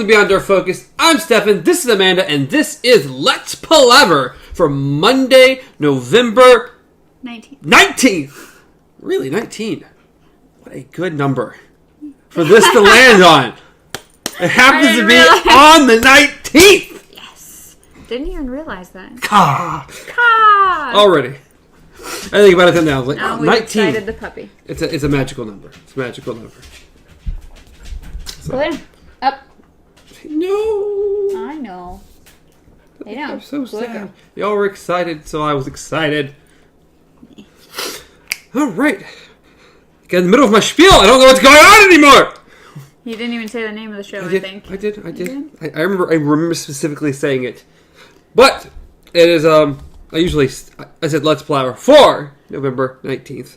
Beyond Our Focus. I'm Stefan, this is Amanda, and this is Let's Palaver for Monday, November 19th. Really, 19. What a good number for this to land on. It happens to be on the 19th. Yes. Didn't even realize that. Ka. Already. I think about it now. Like, now 19. Excited the puppy. It's a magical number. It's a magical number. So. Go in. Up. No. I know. Lay down. I'm so sad. Y'all were excited, so I was excited. All right. Got in the middle of my spiel. I don't know what's going on anymore. You didn't even say the name of the show, I think. I did. I remember specifically saying it. But it is, I said Let's Palaver for November 19th.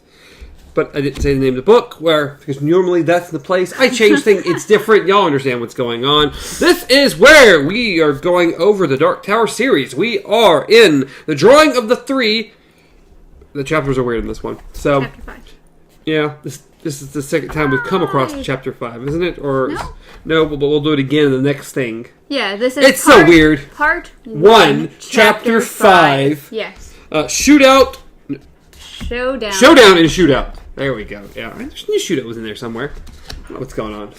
But I didn't say the name of the book, because normally that's the place. I change things. It's different. Y'all understand what's going on. This is where we are going over the Dark Tower series. We are in the drawing of the 3. The chapters are weird in this one. So, Chapter 5. Yeah, this is the second time we've come across Chapter 5, isn't it? Or no, but we'll do it again in the next thing. Yeah, this is so weird. Part 1, Chapter 5. Yes. Shootout. Showdown and Shoot-out. There we go. Yeah, I just knew Shoot-out was in there somewhere. I don't know what's going on.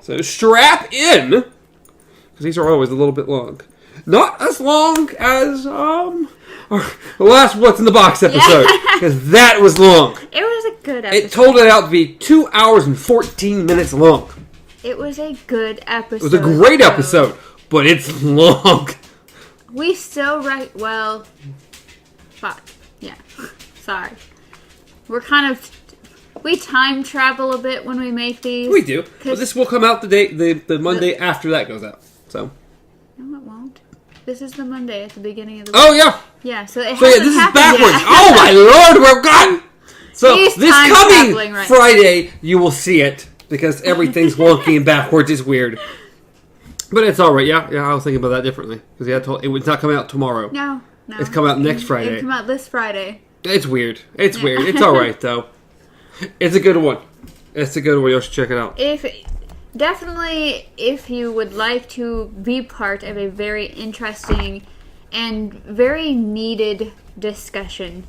So strap in, because these are always a little bit long. Not as long as the last What's in the Box episode, because that was long. It was a good episode. It told it out to be 2 hours and 14 minutes long. It was a good episode. It was a great episode, but it's long. We still fuck. Yeah. Sorry. We time travel a bit when we make these. We do. But this will come out the Monday after that goes out. So. No, it won't. This is the Monday at the beginning of the week. Oh, yeah. Yeah, so this is backwards. Yet. Oh, my Lord, we're gone. So He's this coming right Friday, you will see it, because everything's wonky and backwards. It's weird. But it's all right. Yeah, I was thinking about that differently. Because it was not coming out tomorrow. No. It's coming out next Friday. It'll come out this Friday. It's weird. It's weird. It's all right, though. It's a good one. It's a good one. You should check it out. Definitely, if you would like to be part of a very interesting and very needed discussion,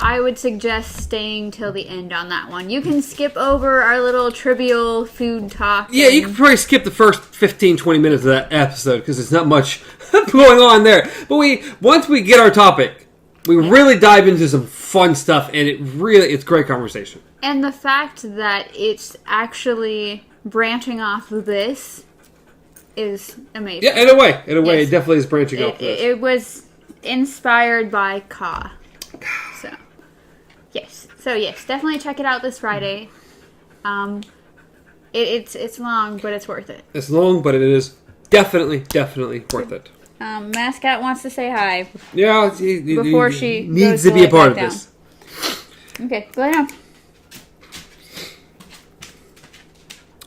I would suggest staying till the end on that one. You can skip over our little trivial food talk. Yeah, you can probably skip the first 15-20 minutes of that episode, because there's not much going on there. But once we get our topic, we really dive into some fun stuff, and it's great conversation. And the fact that it's actually branching off of this is amazing. Yeah, in a way, it definitely is branching off this. It was inspired by Ka. So, yes, definitely check it out this Friday. It's long, but it's worth it. It's long, but it is definitely worth it. Mascot wants to say hi. Yeah, before she needs to be a part of this. Okay, go ahead.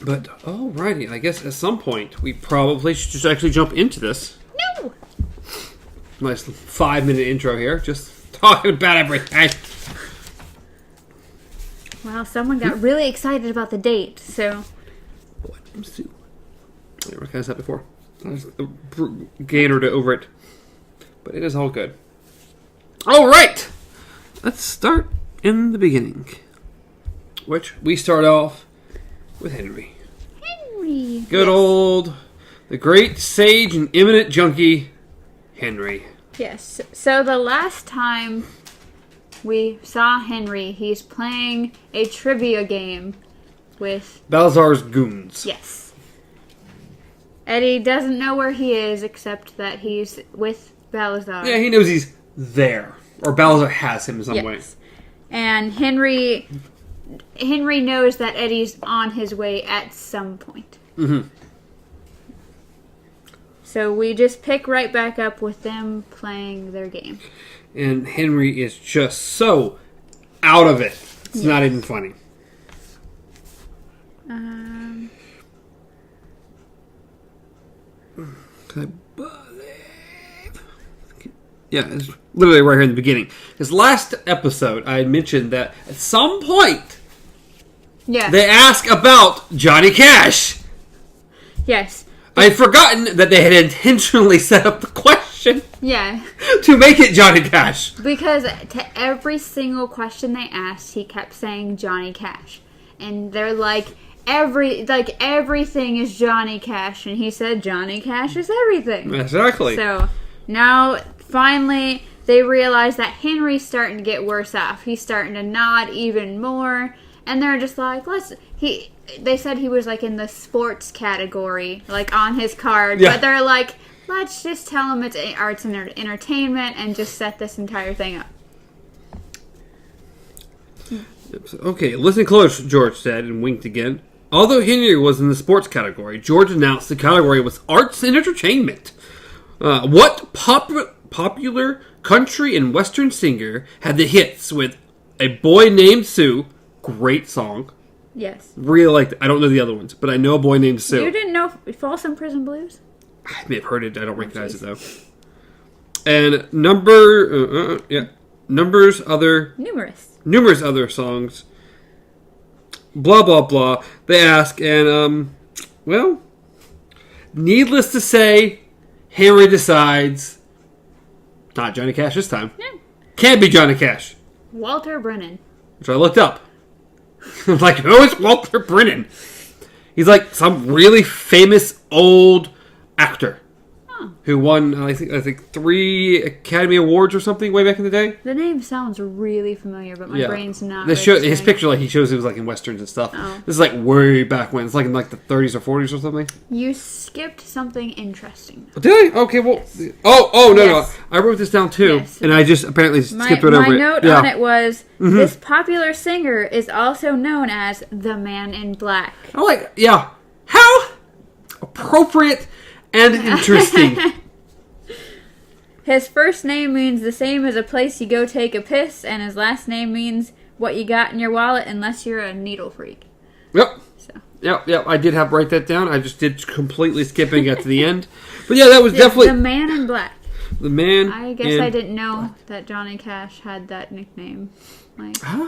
But, alrighty, I guess at some point we probably should just actually jump into this. No! Nice 5-minute intro here, just talking about everything. Well, someone got really excited about the date, so... What? I recognized that before. I was gannered over it. But it is all good. Alright! Let's start in the beginning. Which we start off with Henry. Good old, the great sage and eminent junkie, Henry. Yes. So the last time we saw Henry, he's playing a trivia game with Balazar's goons. Yes. Eddie doesn't know where he is, except that he's with Balazar. Yeah, he knows he's there. Or Balazar has him in some way. And Henry knows that Eddie's on his way at some point. Mm-hmm. So we just pick right back up with them playing their game. And Henry is just so out of it. It's not even funny. I believe... Yeah, it's literally right here in the beginning. Because last episode, I had mentioned that at some point, they ask about Johnny Cash. Yes. I had forgotten that they had intentionally set up the question Yeah. to make it Johnny Cash. Because to every single question they asked, he kept saying Johnny Cash. And they're like, everything is Johnny Cash. And he said Johnny Cash is everything. Exactly. So now, finally, they realize that Henry's starting to get worse off. He's starting to nod even more. And they're just like, they said he was like in the sports category, like on his card. Yeah. But they're like, let's just tell him it's arts and entertainment and just set this entire thing up. Okay, listen close, George said and winked again. Although Henry was in the sports category, George announced the category was arts and entertainment. What popular country and western singer had the hits with A Boy Named Sue? Great song. Yes. Really liked it. I don't know the other ones, but I know A Boy Named Sue. You didn't know Folsom Prison Blues? I may have heard it. I don't recognize it, though. And numerous other songs. Blah, blah, blah. They ask, and, well, needless to say, Henry decides, not Johnny Cash this time. Yeah. Can't be Johnny Cash. Walter Brennan. So I looked up. I'm like, who is Walter Brennan? He's like some really famous old actor who won, I think 3 Academy Awards or something way back in the day. The name sounds really familiar, but my brain's not. His picture, like he shows, it was like in westerns and stuff. Oh. This is like way back when. It's like in like the 30s or 40s or something. You skipped something interesting. Did I? Okay, well. Yes. No. I wrote this down too, yes. And I just apparently skipped right over My it. note on it was, this popular singer is also known as the Man in Black. I'm like, yeah. How appropriate and interesting. His first name means the same as a place you go take a piss, and his last name means what you got in your wallet, unless you're a needle freak. Yep. So. Yep. I did write that down. I just did completely skip and get to the end. But yeah, that was definitely the Man in Black. The Man. I guess I didn't know that Johnny Cash had that nickname. Like, huh?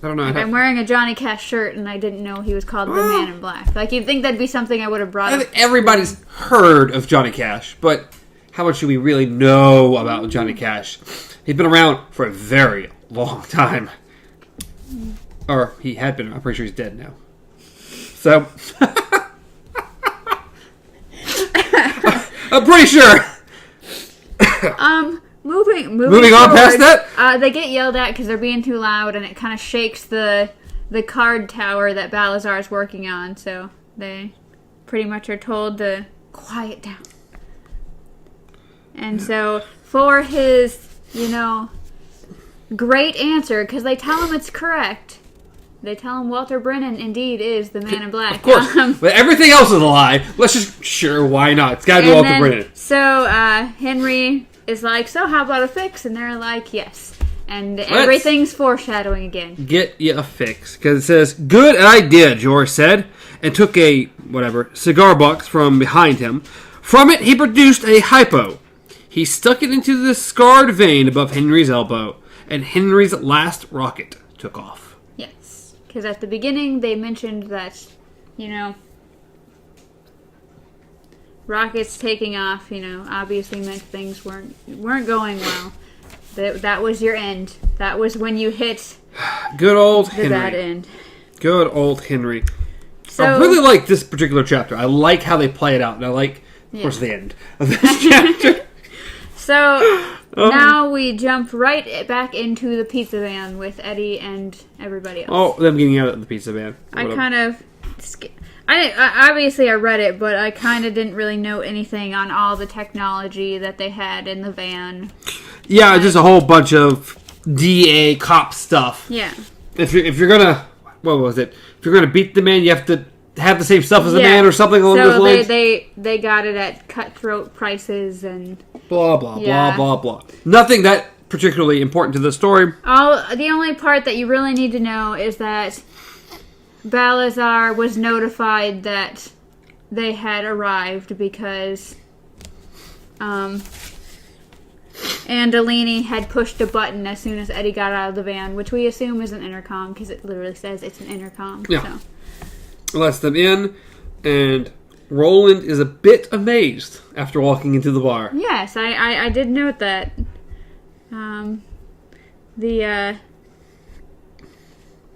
I don't know. I'm wearing a Johnny Cash shirt, and I didn't know he was called the Man in Black. Like, you'd think that'd be something I would have brought up. I think everybody's heard of Johnny Cash, but how much do we really know about Johnny Cash? He's been around for a very long time. Or he had been. I'm pretty sure he's dead now. So, I'm pretty sure. Moving on forward, past that? They get yelled at because they're being too loud, and it kind of shakes the card tower that Balazar is working on. So they pretty much are told to quiet down. And so for his, great answer, because they tell him it's correct. They tell him Walter Brennan indeed is the Man in Black. Of course. But everything else is a lie. Let's just, why not? It's got to be Walter Brennan. So Henry is like, so how about a fix? And they're like, yes. And everything's foreshadowing again. Get you a fix. Because it says, good idea, George said, and took a, cigar box from behind him. From it, he produced a hypo. He stuck it into the scarred vein above Henry's elbow, and Henry's last rocket took off. Yes. Because at the beginning, they mentioned that, rockets taking off, obviously meant things weren't going well. That was your end. That was when you hit good old Henry. The bad end. Good old Henry. So, I really like this particular chapter. I like how they play it out, and I like, of course, the end of this chapter. So now we jump right back into the pizza van with Eddie and everybody else. Oh, them getting out of the pizza van. I obviously I read it, but I kind of didn't really know anything on all the technology that they had in the van. Yeah, just a whole bunch of DA cop stuff. Yeah. If you're gonna, what was it? If you're gonna beat the man, you have to have the same stuff as the man or something along those lines. They got it at cutthroat prices and blah blah blah blah blah. Nothing that particularly important to the story. The only part that you really need to know is that Balazar was notified that they had arrived because Andolini had pushed a button as soon as Eddie got out of the van, which we assume is an intercom because it literally says it's an intercom. Yeah. So. Lets them in. And Roland is a bit amazed after walking into the bar. Yes, I did note that.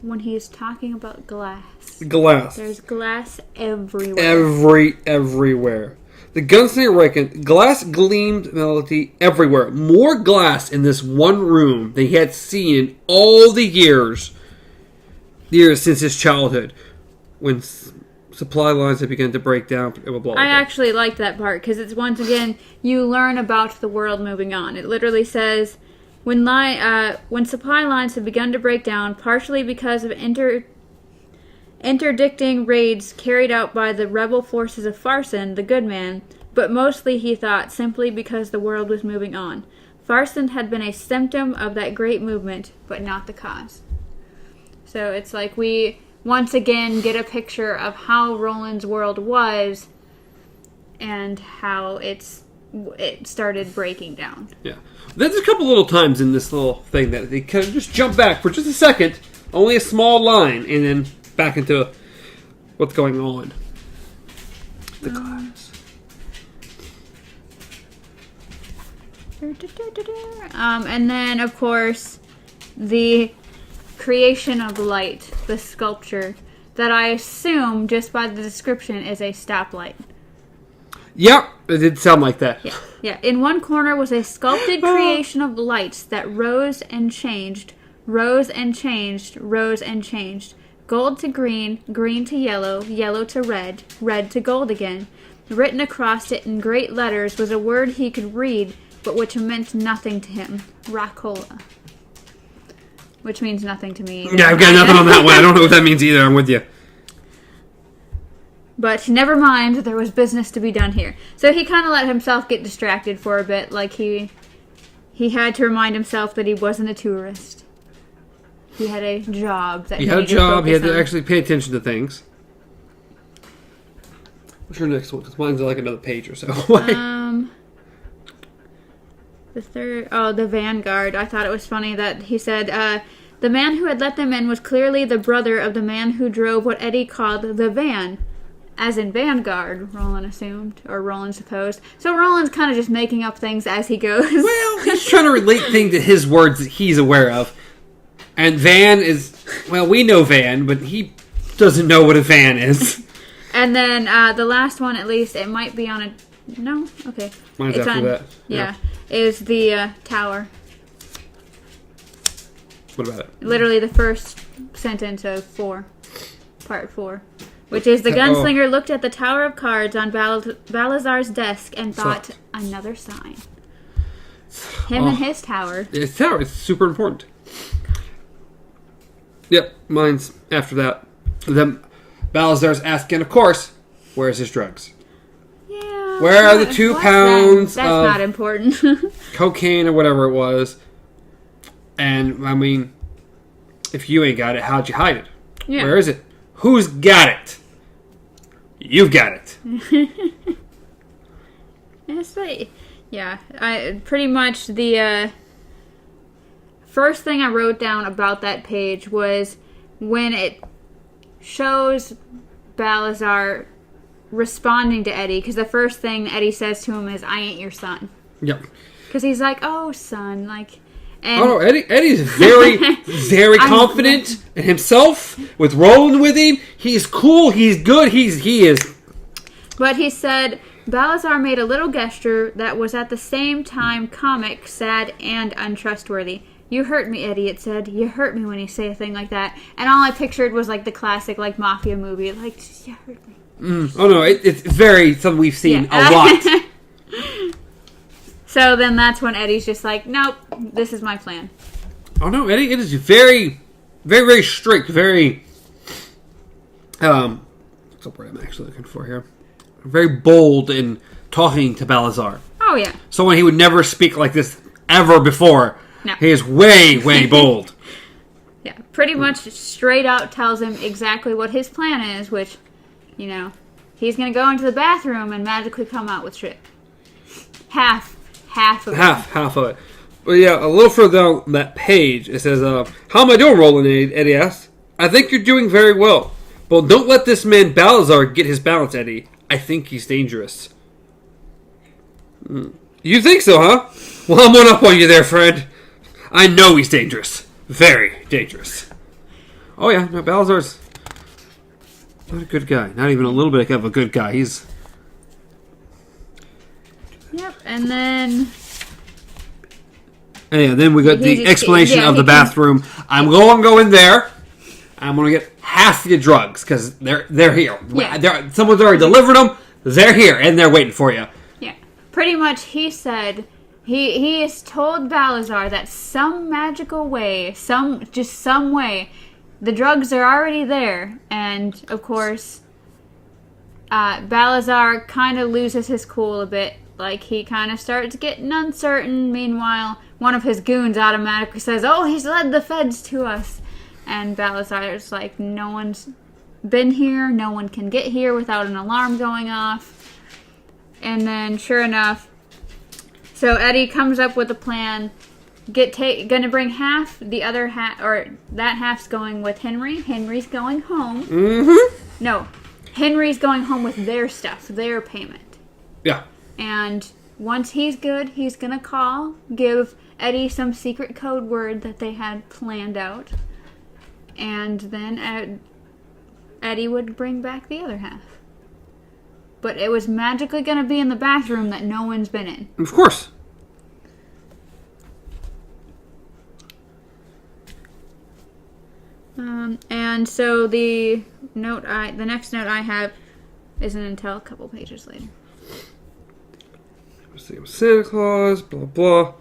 When he's talking about glass. Glass. There's glass everywhere. Everywhere. The gunslinger reckoned glass gleamed melody everywhere. More glass in this one room than he had seen in all the years since his childhood, when supply lines had begun to break down. Blah, blah, blah. I actually like that part because it's once again you learn about the world moving on. It literally says when supply lines have begun to break down, partially because of interdicting raids carried out by the rebel forces of Farson, the good man, but mostly, he thought, simply because the world was moving on. Farson had been a symptom of that great movement, but not the cause. So it's like we once again get a picture of how Roland's world was and how it started breaking down. Yeah. There's a couple little times in this little thing that they kind of just jump back for just a second, only a small line, and then back into what's going on. The glass. And then, of course, the creation of light, the sculpture, that I assume, just by the description, is a stoplight. Yep, it did sound like that. Yeah. In one corner was a sculpted creation of lights that rose and changed, rose and changed, rose and changed. Gold to green, green to yellow, yellow to red, red to gold again. Written across it in great letters was a word he could read, but which meant nothing to him. Racola. Which means nothing to me. Yeah, I've got nothing on that one. I don't know what that means either. I'm with you. But never mind, there was business to be done here. So he kind of let himself get distracted for a bit, like he had to remind himself that he wasn't a tourist. He had a job that he had to actually pay attention to things. What's your next one? Because mine's like another page or so. The third... Oh, the Vanguard. I thought it was funny that he said, the man who had let them in was clearly the brother of the man who drove what Eddie called the van. As in Vanguard, Roland assumed, or Roland supposed. So Roland's kind of just making up things as he goes. Well, he's trying to relate things to his words that he's aware of. And van is... Well, we know van, but he doesn't know what a van is. And then the last one, at least, it might be on a... No? Okay. Mine's it's after that. Yeah. Is the tower. What about it? Literally the first sentence of 4. Part 4. Which is, the gunslinger looked at the tower of cards on Balazar's desk and thought, another sign. Him and his tower. His tower is super important. Yep, mine's after that. Then Balazar's asking, of course, where's his drugs? Yeah. Where are the 2 pounds that's of not important. cocaine or whatever it was? And, I mean, if you ain't got it, how'd you hide it? Yeah. Where is it? Who's got it? You've got it. Yeah, I pretty much the first thing I wrote down about that page was when it shows Balazar responding to Eddie, because the first thing Eddie says to him is, I ain't your son. Yep. Because he's like, oh, son, like... And oh, no, Eddie's very, very confident in himself, with Roland with him. He's cool, he's good, he is. But he said, Balazar made a little gesture that was at the same time comic, sad, and untrustworthy. You hurt me, Eddie, it said. You hurt me when you say a thing like that. And all I pictured was like the classic like mafia movie. Like, you hurt me. Oh, no, it's very something we've seen a lot. So then that's when Eddie's just like, nope, this is my plan. Oh, no, Eddie, it is very, very, very strict, very, what's the word I'm actually looking for here? Very bold in talking to Balazar. Oh, yeah. Someone he would never speak like this ever before. No. He is way, way bold. Yeah, pretty much straight out tells him exactly what his plan is, which, you know, he's going to go into the bathroom and magically come out with shit. Half of it. Half of it. Well, yeah, a little further down that page, it says, how am I doing, Roland? Eddie asked. I think you're doing very well. Well, don't let this man Balazar get his balance, Eddie. I think he's dangerous. You think so, huh? Well, I'm one up on you there, friend. I know he's dangerous. Very dangerous. Oh, yeah. No, Balazar's not a good guy. Not even a little bit of a good guy. He's... Yep, and then... And yeah, then we got the explanation of the bathroom. I'm going to go in there. I'm going to get half the drugs because they're here. Yeah. Someone's already delivered them. They're here and they're waiting for you. Yeah. Pretty much he said he has told Balazar that some magical way, some way, the drugs are already there. And of course, Balazar kind of loses his cool a bit. Like, he kind of starts getting uncertain. Meanwhile, one of his goons automatically says, "Oh, he's led the feds to us." And Balazar's like, "No one's been here. No one can get here without an alarm going off." And then, sure enough, so Eddie comes up with a plan. Gonna bring half, the other half, or that half's going with Henry. Henry's going home. Mm-hmm. No, Henry's going home with their stuff, their payment. Yeah. And once he's good, he's going to call, give Eddie some secret code word that they had planned out. And then Eddie would bring back the other half. But it was magically going to be in the bathroom that no one's been in. Of course. And so the next note I have isn't until a couple pages later. Santa Claus, blah, blah.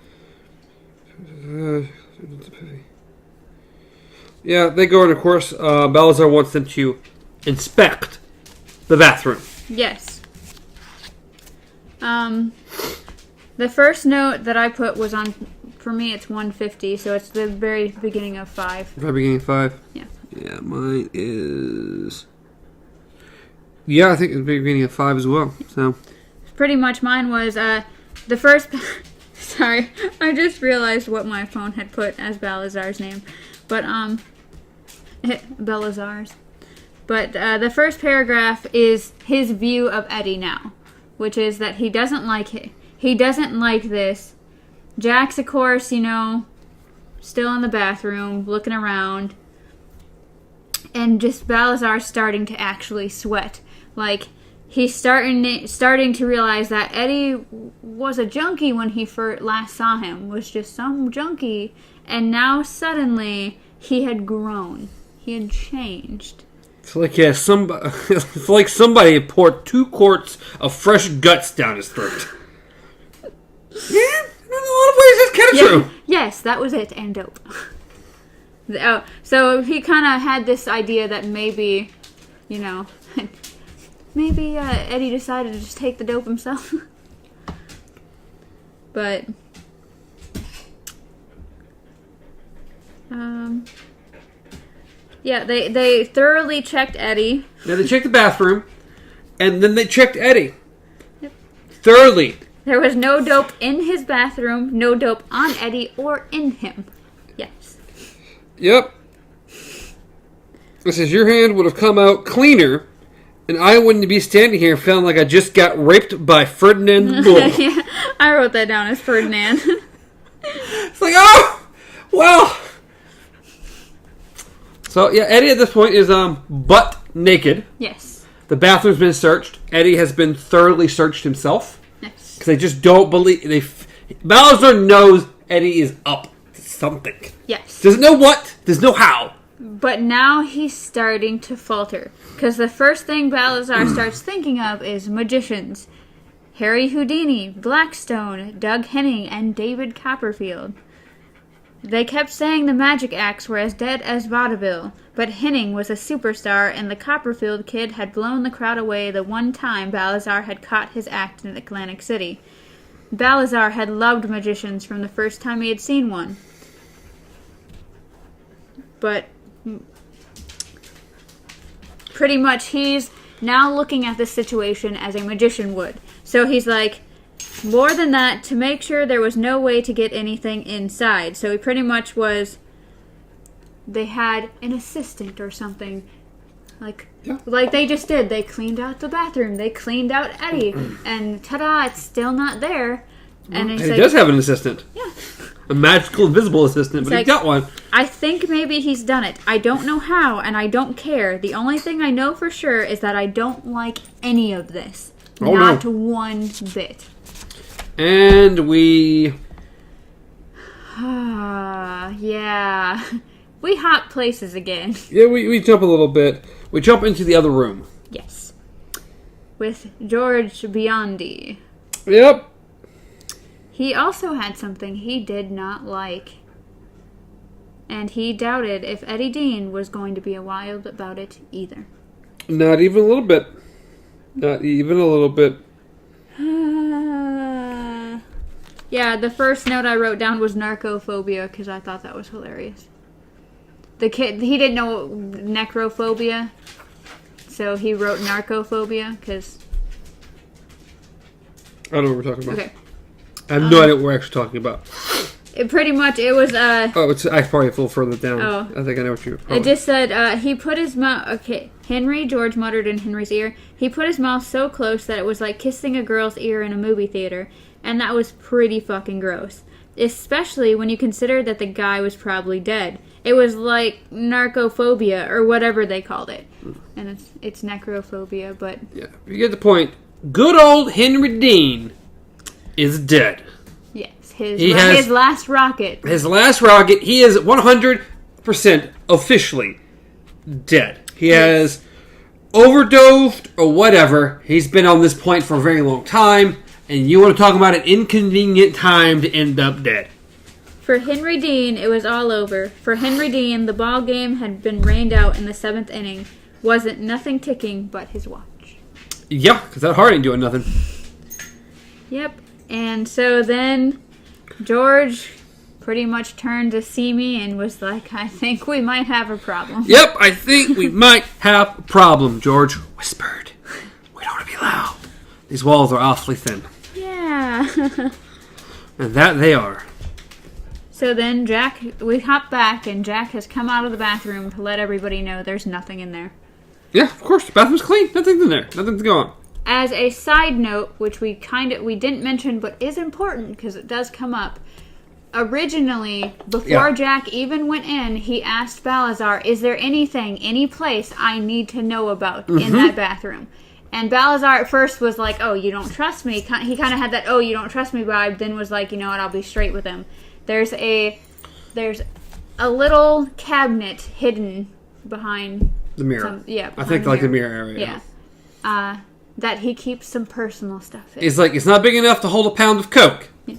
Yeah, they go, and of course, Balazar wants them to inspect the bathroom. Yes. The first note that I put was on, for me, it's 150, so it's the very beginning of 5. Very beginning of 5? Yeah. Yeah, mine is... Yeah, I think it's the beginning of 5 as well, so... Pretty much mine was, the first... Sorry, I just realized what my phone had put as Balazar's name. But, Balazar's. But, the first paragraph is his view of Eddie now. Which is that he doesn't like it. He doesn't like this. Jack's, of course, still in the bathroom, looking around. And just Balazar starting to actually sweat. Like... He's starting to realize that Eddie was a junkie when he last saw him. Was just some junkie. And now suddenly he had grown. He had changed. It's like, yeah, it's like somebody poured 2 quarts of fresh guts down his throat. Yeah, in a lot of ways that's kind of true. Yes, that was it. And dope. So he kind of had this idea that maybe, maybe Eddie decided to just take the dope himself. But, yeah, they thoroughly checked Eddie. Yeah, they checked the bathroom, and then they checked Eddie. Yep. Thoroughly. There was no dope in his bathroom, no dope on Eddie or in him. Yes. Yep. It says, your hand would have come out cleaner, and I wouldn't be standing here feeling like I just got raped by Ferdinand the Bull. Yeah, I wrote that down as Ferdinand. It's like, oh! Well... So, yeah, Eddie at this point is butt naked. Yes. The bathroom's been searched. Eddie has been thoroughly searched himself. Yes. Because they just don't believe... Balazar knows Eddie is up to something. Yes. Doesn't know what, doesn't know how. But now he's starting to falter. Because the first thing Balazar starts thinking of is magicians. Harry Houdini, Blackstone, Doug Henning, and David Copperfield. They kept saying the magic acts were as dead as vaudeville, but Henning was a superstar and the Copperfield kid had blown the crowd away the one time Balazar had caught his act in Atlantic City. Balazar had loved magicians from the first time he had seen one. But pretty much he's now looking at this situation as a magician would. So he's like, more than that, to make sure there was no way to get anything inside. So he pretty much was, they had an assistant or something Like, Yeah. like they just did. They cleaned out the bathroom. They cleaned out Eddie. And ta-da, it's still not there. And he does have an assistant. Yeah. A magical, invisible assistant, but like, he's got one. I think maybe he's done it. I don't know how, and I don't care. The only thing I know for sure is that I don't like any of this. Oh, not no. one bit. And we... Yeah. We hop places again. Yeah, we jump a little bit. We jump into the other room. Yes. With George Biondi. Yep. He also had something he did not like. And he doubted if Eddie Dean was going to be wild about it either. Not even a little bit. Not even a little bit. Yeah, the first note I wrote down was narcophobia because I thought that was hilarious. The kid, he didn't know necrophobia, so he wrote narcophobia because... I don't know what we're talking about. Okay. I have no idea what we're actually talking about. It was... Oh, it's probably a little further down. Oh. I think I know what you're... It just said, he put his mouth... Okay, George muttered in Henry's ear. He put his mouth so close that it was like kissing a girl's ear in a movie theater. And that was pretty fucking gross. Especially when you consider that the guy was probably dead. It was like narcophobia, or whatever they called it. And it's necrophobia, but... Yeah, you get the point. Good old Henry Dean is dead. Yes, his last rocket. His last rocket, he is 100% officially dead. He has overdosed or whatever. He's been on this point for a very long time. And you want to talk about an inconvenient time to end up dead. For Henry Dean, it was all over. For Henry Dean, the ball game had been rained out in the 7th inning. Wasn't nothing ticking but his watch. Yeah, because that heart ain't doing nothing. Yep. And so then George pretty much turned to see me and was like, I think we might have a problem. Yep, I think we might have a problem, George whispered. We don't want to be loud. These walls are awfully thin. Yeah. And that they are. So then we hop back and Jack has come out of the bathroom to let everybody know there's nothing in there. Yeah, of course. The bathroom's clean. Nothing's in there. Nothing's going. As a side note, which we didn't mention but is important because it does come up. Originally, before Jack even went in, he asked Balazar, is there anything, any place I need to know about in that bathroom? And Balazar at first was like, oh, you don't trust me. He kind of had that, oh, you don't trust me vibe. Then was like, you know what, I'll be straight with him. There's a little cabinet hidden behind the mirror. I think like the mirror area. Yeah. That he keeps some personal stuff in. It's like, it's not big enough to hold a pound of Coke. Yeah.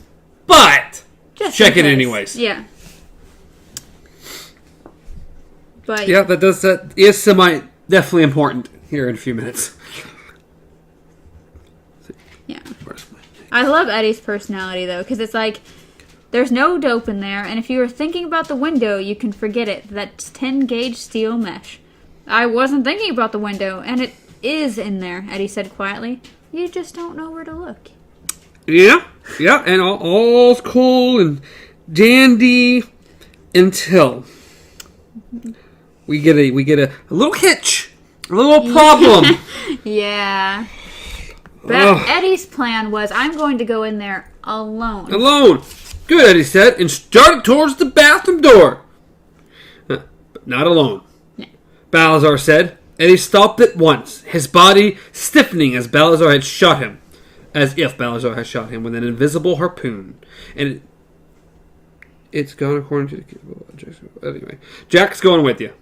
But, just check it anyways. Yeah. But yeah, that is definitely important here in a few minutes. Yeah. I love Eddie's personality, though, because it's like, there's no dope in there, and if you were thinking about the window, you can forget it. That's 10-gauge steel mesh. I wasn't thinking about the window, and it is in there, Eddie said quietly. You just don't know where to look. Yeah, and all's cool and dandy until we get a little hitch, a little problem. Yeah. But Eddie's plan was, I'm going to go in there alone. Alone. Good, Eddie said, and started towards the bathroom door. But not alone. No. Balazar said. Eddie stopped at once, his body stiffening as Balazar had shot him. As if Balazar had shot him with an invisible harpoon. And it's gone according to the... Anyway, Jack's going with you.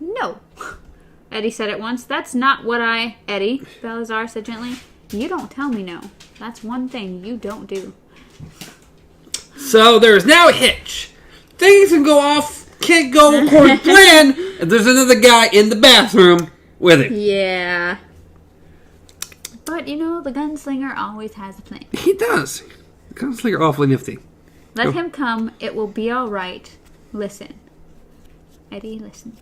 No. Eddie said at once. That's not what Eddie, Balazar said gently. You don't tell me no. That's one thing you don't do. So there is now a hitch. Things can go off, can't go according to plan, and there's another guy in the bathroom with him. Yeah. But, the gunslinger always has a plan. He does. The gunslinger awfully nifty. Let him come. It will be all right. Listen. Eddie listened.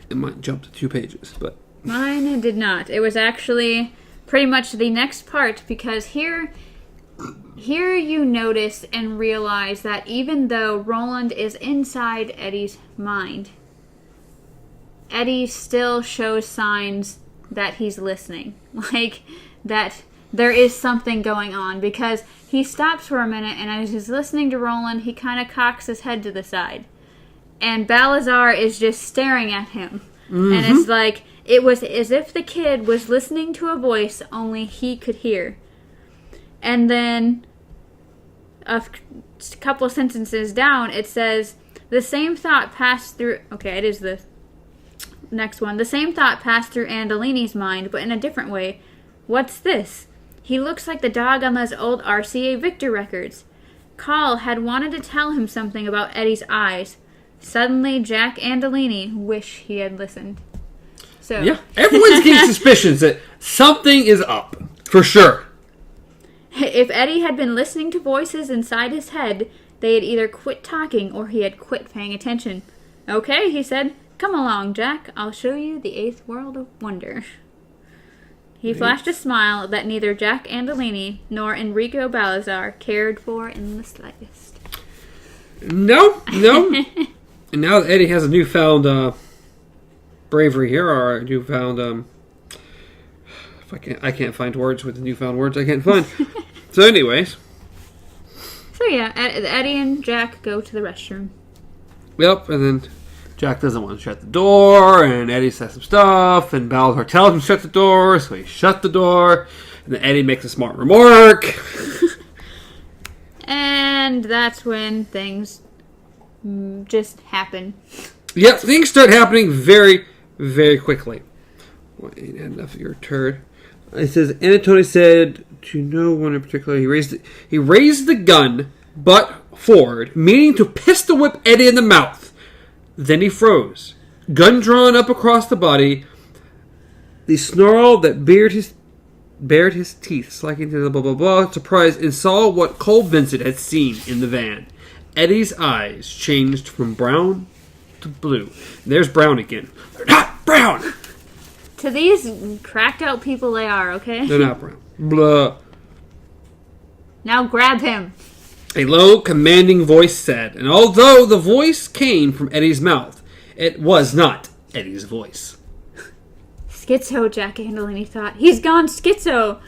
It might jump to 2 pages, but... Mine did not. It was actually pretty much the next part, because here Here you notice and realize that even though Roland is inside Eddie's mind, Eddie still shows signs that he's listening. Like, that there is something going on. Because he stops for a minute, and as he's listening to Roland, he kind of cocks his head to the side. And Balazar is just staring at him. Mm-hmm. And it's like, it was as if the kid was listening to a voice only he could hear. And then a couple sentences down, it says, the same thought passed through... Okay, it is the next one. The same thought passed through Andolini's mind, but in a different way. What's this? He looks like the dog on those old RCA Victor records. Carl had wanted to tell him something about Eddie's eyes. Suddenly, Jack Andolini wished he had listened. So yeah, everyone's getting suspicions that something is up, for sure. If Eddie had been listening to voices inside his head, they had either quit talking or he had quit paying attention. Okay, he said. Come along, Jack. I'll show you the 8th world of wonder. He flashed a smile that neither Jack Andolini nor Enrico Balazar cared for in the slightest. No. And now that Eddie has a newfound bravery here, or a newfound... I can't find words with the newfound words I can't find. So anyways. So yeah, Eddie and Jack go to the restroom. Yep, and then Jack doesn't want to shut the door, and Eddie says some stuff, and Balazar tells him to shut the door, so he shut the door, and then Eddie makes a smart remark. And that's when things just happen. Yep, things start happening very, very quickly. Well, ain't had enough of your turd. It says, Anatoni said to no one in particular, he raised the gun, butt forward, meaning to pistol whip Eddie in the mouth. Then he froze. Gun drawn up across the body, the snarl that bared his teeth, slacking to the blah blah blah, surprised, and saw what Cole Vincent had seen in the van. Eddie's eyes changed from brown to blue. There's brown again. They're not brown! To these cracked out people they are, okay? They're not brown. Blah. Now grab him. A low, commanding voice said, and although the voice came from Eddie's mouth, it was not Eddie's voice. Schizo, Jack Andolini thought. He's gone schizo!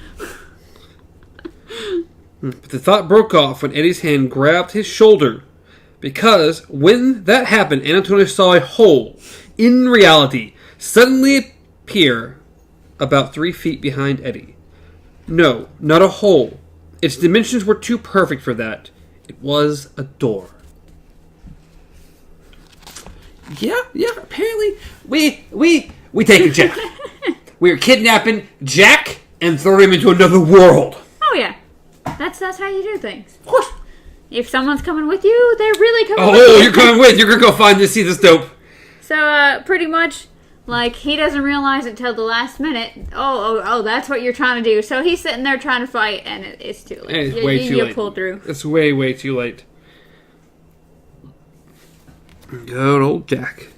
But the thought broke off when Eddie's hand grabbed his shoulder, because when that happened, Antonio saw a hole, in reality, suddenly appear about 3 feet behind Eddie. No, not a hole. Its dimensions were too perfect for that. It was a door. Yeah, apparently we taking Jack. We're kidnapping Jack and throwing him into another world. Oh yeah. That's how you do things. Of course. If someone's coming with you, they're really coming with you. Oh, you're coming with. You're going to go see this dope. So, pretty much, like, he doesn't realize it till the last minute. Oh, that's what you're trying to do. So he's sitting there trying to fight, and it's too late. It's way too late. You pulled through. It's way too late. Good old Jack.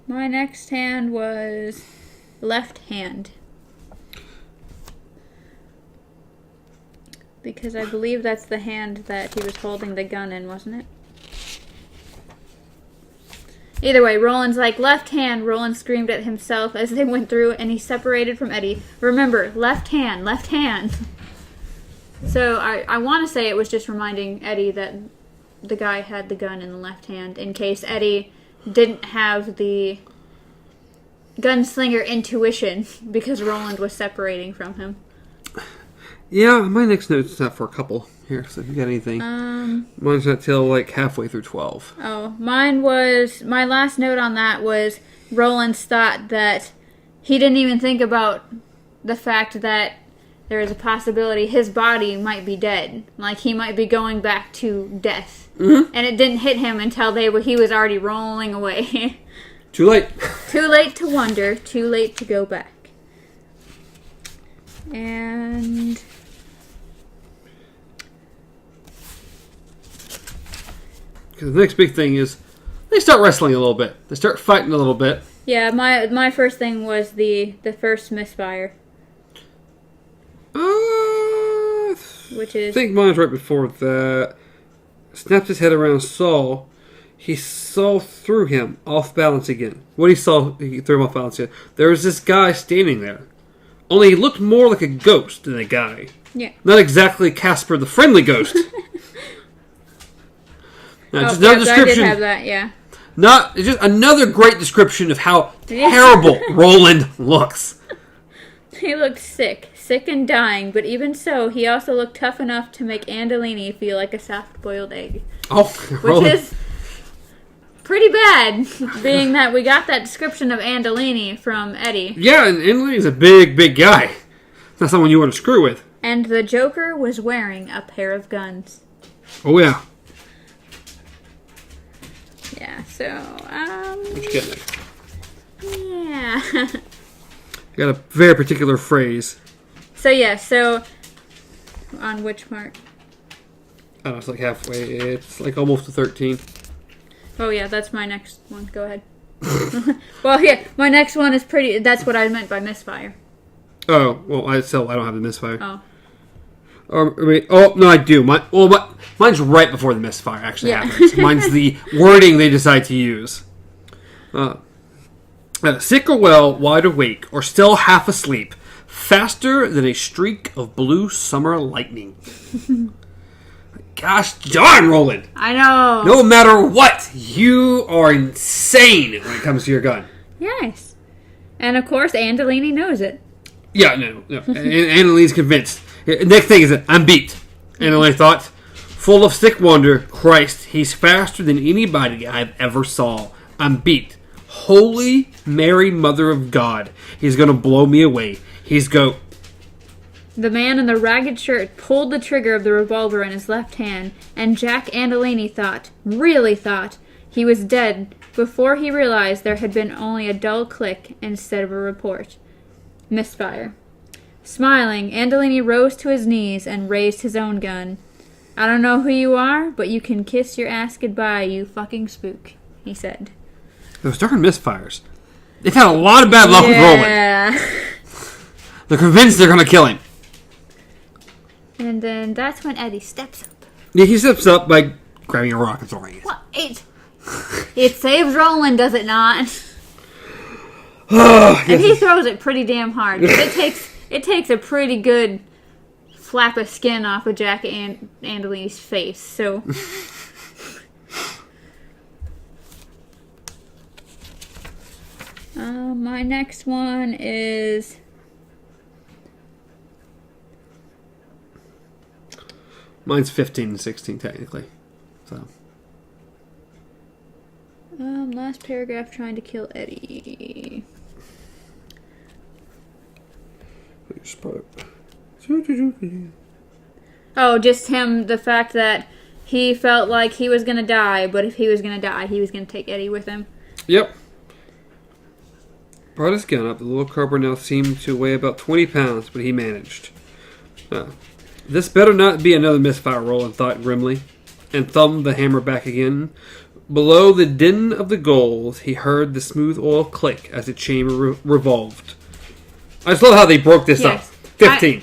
My next hand was left hand. Because I believe that's the hand that he was holding the gun in, wasn't it? Either way, Roland's like, left hand. Roland screamed at himself as they went through, and he separated from Eddie. Remember, left hand, left hand. So I want to say it was just reminding Eddie that the guy had the gun in the left hand in case Eddie didn't have the gunslinger intuition because Roland was separating from him. Yeah, my next note's not for a couple here, so if you got anything. Mine's not till like halfway through 12. Oh, mine was, my last note on that was Roland's thought that he didn't even think about the fact that there is a possibility his body might be dead. Like, he might be going back to death. Mm-hmm. And it didn't hit him until he was already rolling away. Too late. Too late to wonder, too late to go back. And the next big thing is they start wrestling a little bit. They start fighting a little bit. Yeah, my first thing was the first misfire. which is... I think mine's right before that. Snapped his head around Saul. He saw through him, off balance again. What he saw, he threw him off balance again. There was this guy standing there. Only he looked more like a ghost than a guy. Yeah. Not exactly Casper the Friendly Ghost. Now, just yeah, another description. I did have that, yeah. It's just another great description of how terrible Roland looks. He looked sick and dying, but even so, he also looked tough enough to make Andolini feel like a soft-boiled egg. Oh, which is pretty bad, being that we got that description of Andolini from Eddie. Yeah, and Andolini's a big, big guy. Not someone you want to screw with. And the Joker was wearing a pair of guns. Oh, yeah. Yeah, so, What you getting there? yeah. I got a very particular phrase. So, on which mark? I don't know, it's like halfway. It's like almost to 13. Oh, yeah, that's my next one. Go ahead. Well, yeah, my next one is pretty... That's what I meant by misfire. Oh, well, I don't have the misfire. Oh. No, I do. Mine's right before the misfire actually happens. Mine's the wording they decide to use. Sick or well, wide awake, or still half asleep, faster than a streak of blue summer lightning. Gosh darn, Roland! I know. No matter what, you are insane when it comes to your gun. Yes. And of course, Andolini knows it. Yeah, no. Annalene's convinced. Next thing is that I'm beat. Annalene thought, full of sick wonder, Christ, he's faster than anybody I've ever saw. I'm beat. Holy Mary, Mother of God. He's going to blow me away. He's go... The man in the ragged shirt pulled the trigger of the revolver in his left hand, and Jack Andolini really thought, he was dead before he realized there had been only a dull click instead of a report. Misfire. Smiling, Andolini rose to his knees and raised his own gun. I don't know who you are, but you can kiss your ass goodbye, you fucking spook, he said. Those darn misfires. They've had a lot of bad luck with Roland. Yeah. They're convinced they're going to kill him. And then that's when Eddie steps up. Yeah, he steps up by grabbing a rock and throwing it. What? It saves Roland, does it not? And he throws it pretty damn hard. It takes a pretty good flap of skin off of Jack Andolini's face. So, my next one is mine's 15 and 16 technically. So. Last paragraph, trying to kill Eddie. Oh, just him, the fact that he felt like he was going to die, but if he was going to die, he was going to take Eddie with him. Yep. Brought his gun up. The little cobra now seemed to weigh about 20 pounds, but he managed. This better not be another misfire, Roland thought grimly, and thumbed the hammer back again. Below the din of the gold, he heard the smooth oil click as the chamber revolved. I just love how they broke this up. 15,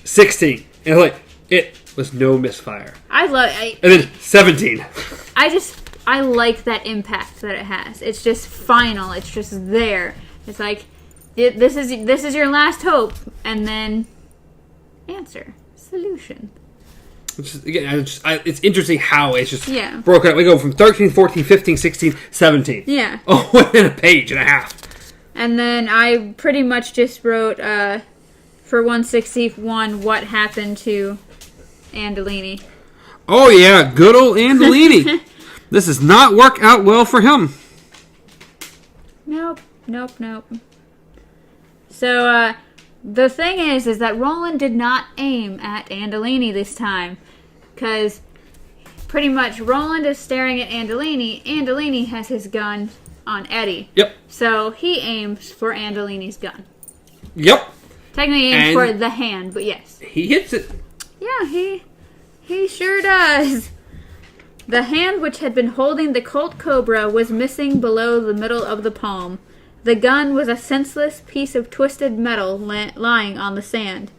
16, and it was no misfire. And then 17. I like that impact that it has. It's just final. It's just there. It's like, this is your last hope, and then answer, solution. It's interesting how it's just broken up. We go from 13, 14, 15, 16, 17. Yeah. Oh, within a page and a half. And then I pretty much just wrote, for 161, what happened to Andolini. Oh, yeah. Good old Andolini. This does not work out well for him. Nope. So, the thing is that Roland did not aim at Andolini this time. Because pretty much Roland is staring at Andolini. Andolini has his gun on Eddie. Yep. So he aims for Andolini's gun. Yep. Technically aims for the hand, but yes. He hits it. Yeah, he sure does. The hand which had been holding the Colt Cobra was missing below the middle of the palm. The gun was a senseless piece of twisted metal lying on the sand.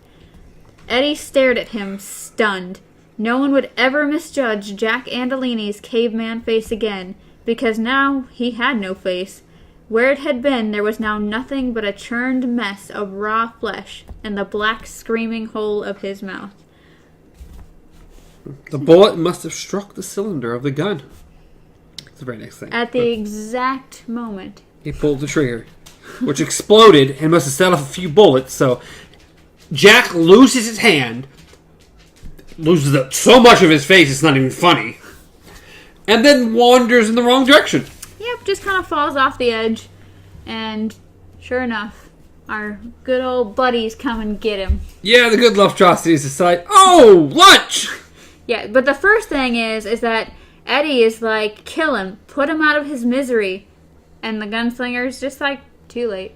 Eddie stared at him, stunned. No one would ever misjudge Jack Andolini's caveman face again, because now he had no face. Where it had been, there was now nothing but a churned mess of raw flesh and the black screaming hole of his mouth. The bullet must have struck the cylinder of the gun. That's the very next thing. At the exact moment. He pulled the trigger, which exploded and must have set off a few bullets, so Jack loses his hand, loses so much of his face it's not even funny, and then wanders in the wrong direction. Yep, just kind of falls off the edge, and sure enough, our good old buddies come and get him. Yeah, the good Lovetrocities decide, oh, lunch! Yeah, but the first thing is that Eddie is like, kill him, put him out of his misery, and the gunslinger's just like, too late.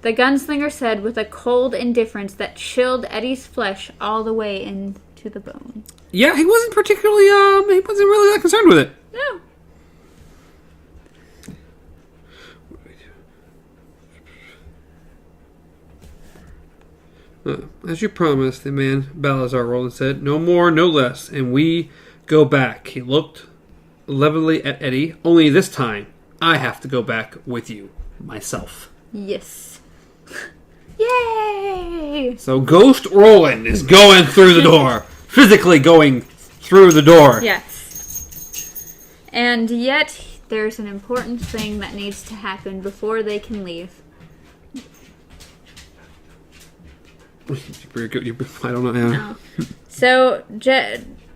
The gunslinger said with a cold indifference that chilled Eddie's flesh all the way into the bone. Yeah, he wasn't particularly, he wasn't really that concerned with it. No. As you promised, the man Balazar Roland said, no more, no less, and we go back. He looked levelly at Eddie. Only this time, I have to go back with you, myself. Yes. Yay! So Ghost Roland is going through the door. Physically going through the door. Yes. And yet, there's an important thing that needs to happen before they can leave. I don't know. Yeah. No. So,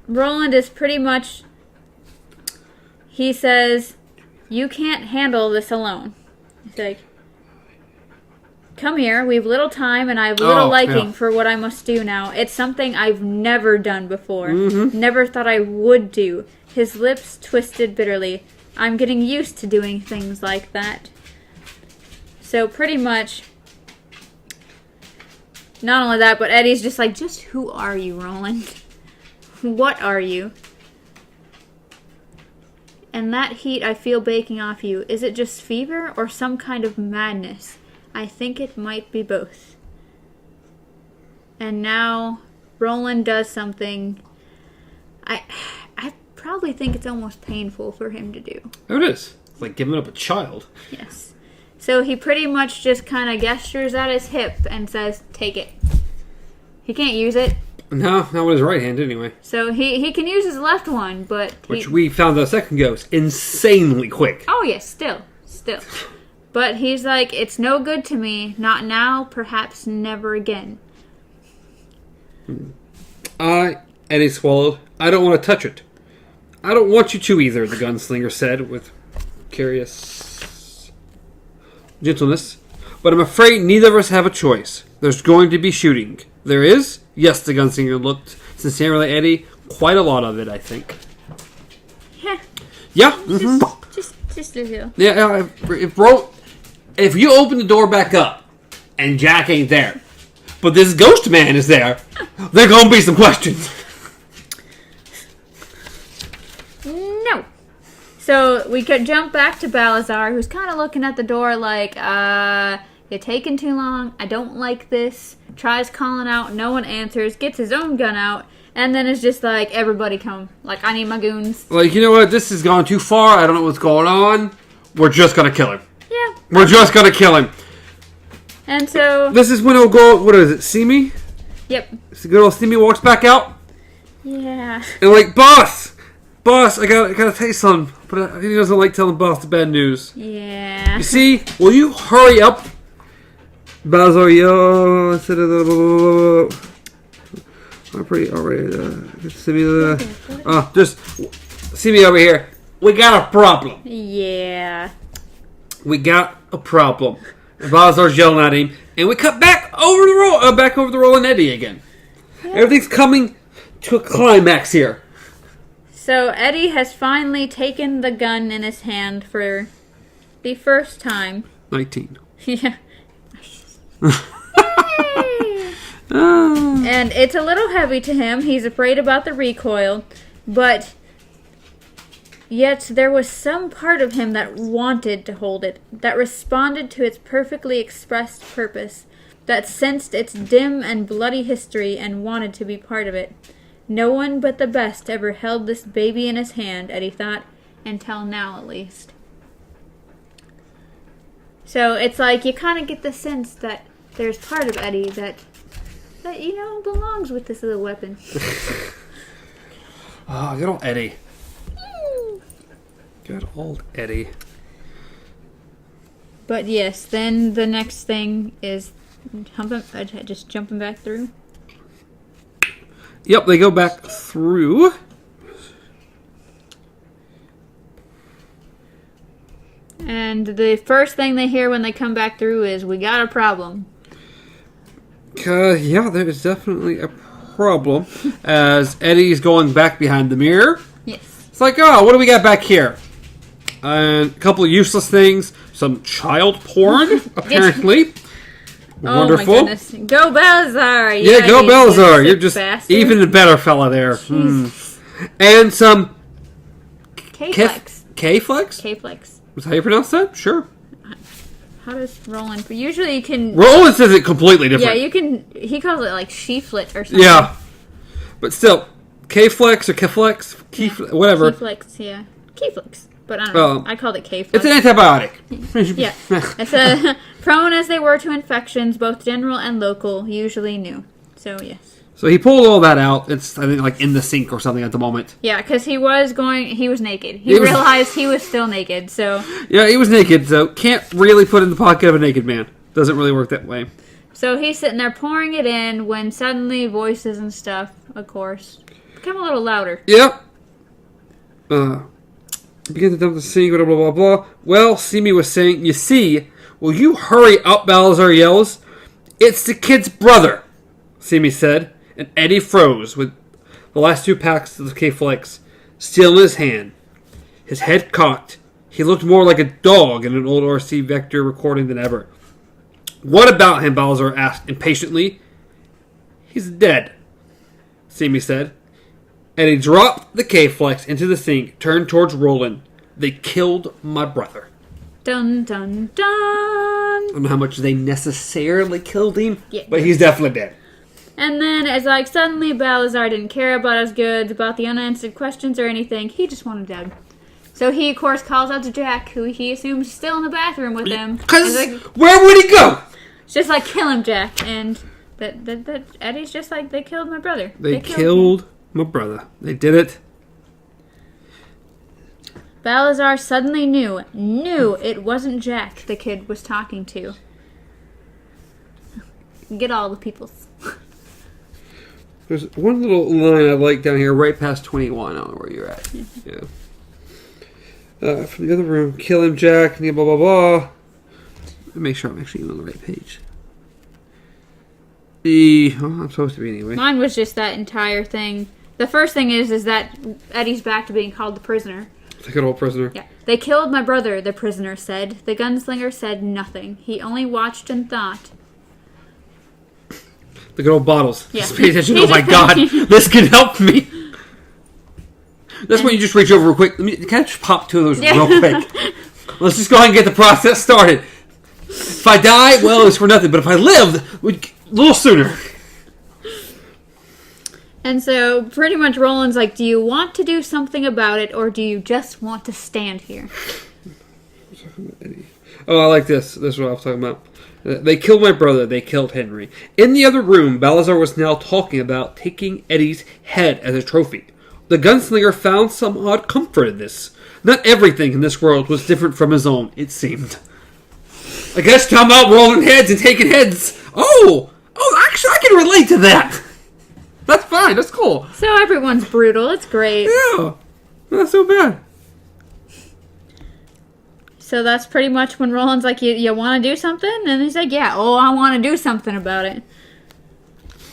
Roland is pretty much... He says, you can't handle this alone. He's like, come here, we've little time and I have little liking for what I must do now. It's something I've never done before. Mm-hmm. Never thought I would do. His lips twisted bitterly. I'm getting used to doing things like that. So pretty much, not only that, but Eddie's just like, just who are you, Roland? What are you? And that heat I feel baking off you, is it just fever or some kind of madness? I think it might be both. And now Roland does something I probably think it's almost painful for him to do. Oh, it is. It's like giving up a child. Yes. So he pretty much just kind of gestures at his hip and says, take it. He can't use it. No, not with his right hand anyway. So he can use his left one, but... Which we found out a second ago is insanely quick. Oh, yes, still. But he's like, it's no good to me. Not now, perhaps never again. Eddie swallowed. I don't want to touch it. I don't want you to either, the gunslinger said with curious gentleness. But I'm afraid neither of us have a choice. There's going to be shooting. There is? Yes, the gunslinger looked sincerely at Eddie. Quite a lot of it, I think. Yeah. Mm-hmm. Just a little. Yeah, if you open the door back up and Jack ain't there, but this ghost man is there, there gonna be some questions. No. So we could jump back to Balazar, who's kind of looking at the door like, you're taking too long. I don't like this. Tries calling out. No one answers. Gets his own gun out. And then it's just like, everybody come. Like, I need my goons. Like, you know what? This has gone too far. I don't know what's going on. We're just gonna kill him. Yeah. We're just gonna kill him. And so... This is when he'll go... What is it? Simi? Yep. So good old Simi walks back out. Yeah. And like, Boss, I gotta tell you something. But he doesn't like telling Boss the bad news. Yeah. You see? Will you hurry up? Balazar, yo, I'm pretty alright. Simi, just Simi over here. We got a problem. Yeah. We got a problem. And Balazar's yelling at him, and we cut back over the Roland Eddie again. Yeah. Everything's coming to a climax here. So Eddie has finally taken the gun in his hand for the first time. 19. Yeah. And it's a little heavy to him. He's afraid about the recoil, but yet there was some part of him that wanted to hold it, that responded to its perfectly expressed purpose. that sensed its dim and bloody history and wanted to be part of it. No one but the best ever held this baby in his hand, Eddie thought, until now at least. So it's like you kind of get the sense that there's part of Eddie that belongs with this little weapon. Oh, good old Eddie. Good old Eddie. But yes, then the next thing is jumping back through. Yep, they go back through. And the first thing they hear when they come back through is, "We got a problem." Yeah, there is definitely a problem. As Eddie's going back behind the mirror. Yes. It's like, oh, what do we got back here? A couple of useless things. Some child porn, apparently. Wonderful. Oh my goodness. Go Balazar! Yeah, go Balazar. You're just bastard. even a better fella there. And some... K-Flex. K-Flex? K-Flex. Is that how you pronounce that? Sure. How does Roland... Usually you can... Roland says it completely different. Yeah, you can... He calls it like Sheaflet or something. Yeah. But still, K-Flex or K-Flex, whatever. K-Flex, yeah. K-Flex. But I don't know. I called it K-Flex. It's an antibiotic. Yeah. It's prone as they were to infections, both general and local, usually new. So, yes. So he pulled all that out. It's, I think, like in the sink or something at the moment. Yeah, because he was naked. He realized he was still naked, so... Yeah, he was naked, so can't really put in the pocket of a naked man. Doesn't really work that way. So he's sitting there pouring it in when suddenly voices and stuff, of course, become a little louder. Yep. Begin to dump the sink, blah, blah, blah, blah. Well, Simi was saying, you see, will you hurry up, Balazar yells. It's the kid's brother, Simi said, and Eddie froze with the last 2 packs of K-Flex still in his hand. His head cocked. He looked more like a dog in an old RC Vector recording than ever. What about him, Balazar asked impatiently. He's dead, Simi said. And he dropped the K-Flex into the sink, turned towards Roland. They killed my brother. Dun, dun, dun. I don't know how much they necessarily killed him, yeah. But he's definitely dead. And then, as like, suddenly Balazar didn't care about his goods, about the unanswered questions or anything. He just wanted dead. So he, of course, calls out to Jack, who he assumes is still in the bathroom with him. Because like, where would he go? It's just like, kill him, Jack. And that Eddie's just like, they killed my brother. They killed my brother. They did it. Balazar suddenly knew it wasn't Jack the kid was talking to. Get all the peoples. There's one little line I like down here, right past 21. I don't know where you're at. Yeah. From the other room, kill him, Jack, blah, blah, blah. Make sure I'm actually on the right page. I'm supposed to be anyway. Mine was just that entire thing. The first thing is that Eddie's back to being called the prisoner. The good old prisoner. Yeah. They killed my brother, the prisoner said. The gunslinger said nothing. He only watched and thought. The good old bottles. Yeah. Just pay attention. Oh my god, this can help me. That's when you just reach over real quick. Can I just pop 2 of those real quick? Let's just go ahead and get the process started. If I die, well, it's for nothing. But if I live, a little sooner. And so, pretty much Roland's like, do you want to do something about it, or do you just want to stand here? Oh, I like this. This is what I was talking about. They killed my brother. They killed Henry. In the other room, Balazar was now talking about taking Eddie's head as a trophy. The gunslinger found some odd comfort in this. Not everything in this world was different from his own, it seemed. I guess talking about rolling heads and taking heads. Oh, actually, I can relate to that. That's fine. That's cool. So everyone's brutal. It's great. Yeah. Not so bad. So that's pretty much when Roland's like, you want to do something? And he's like, yeah, I want to do something about it.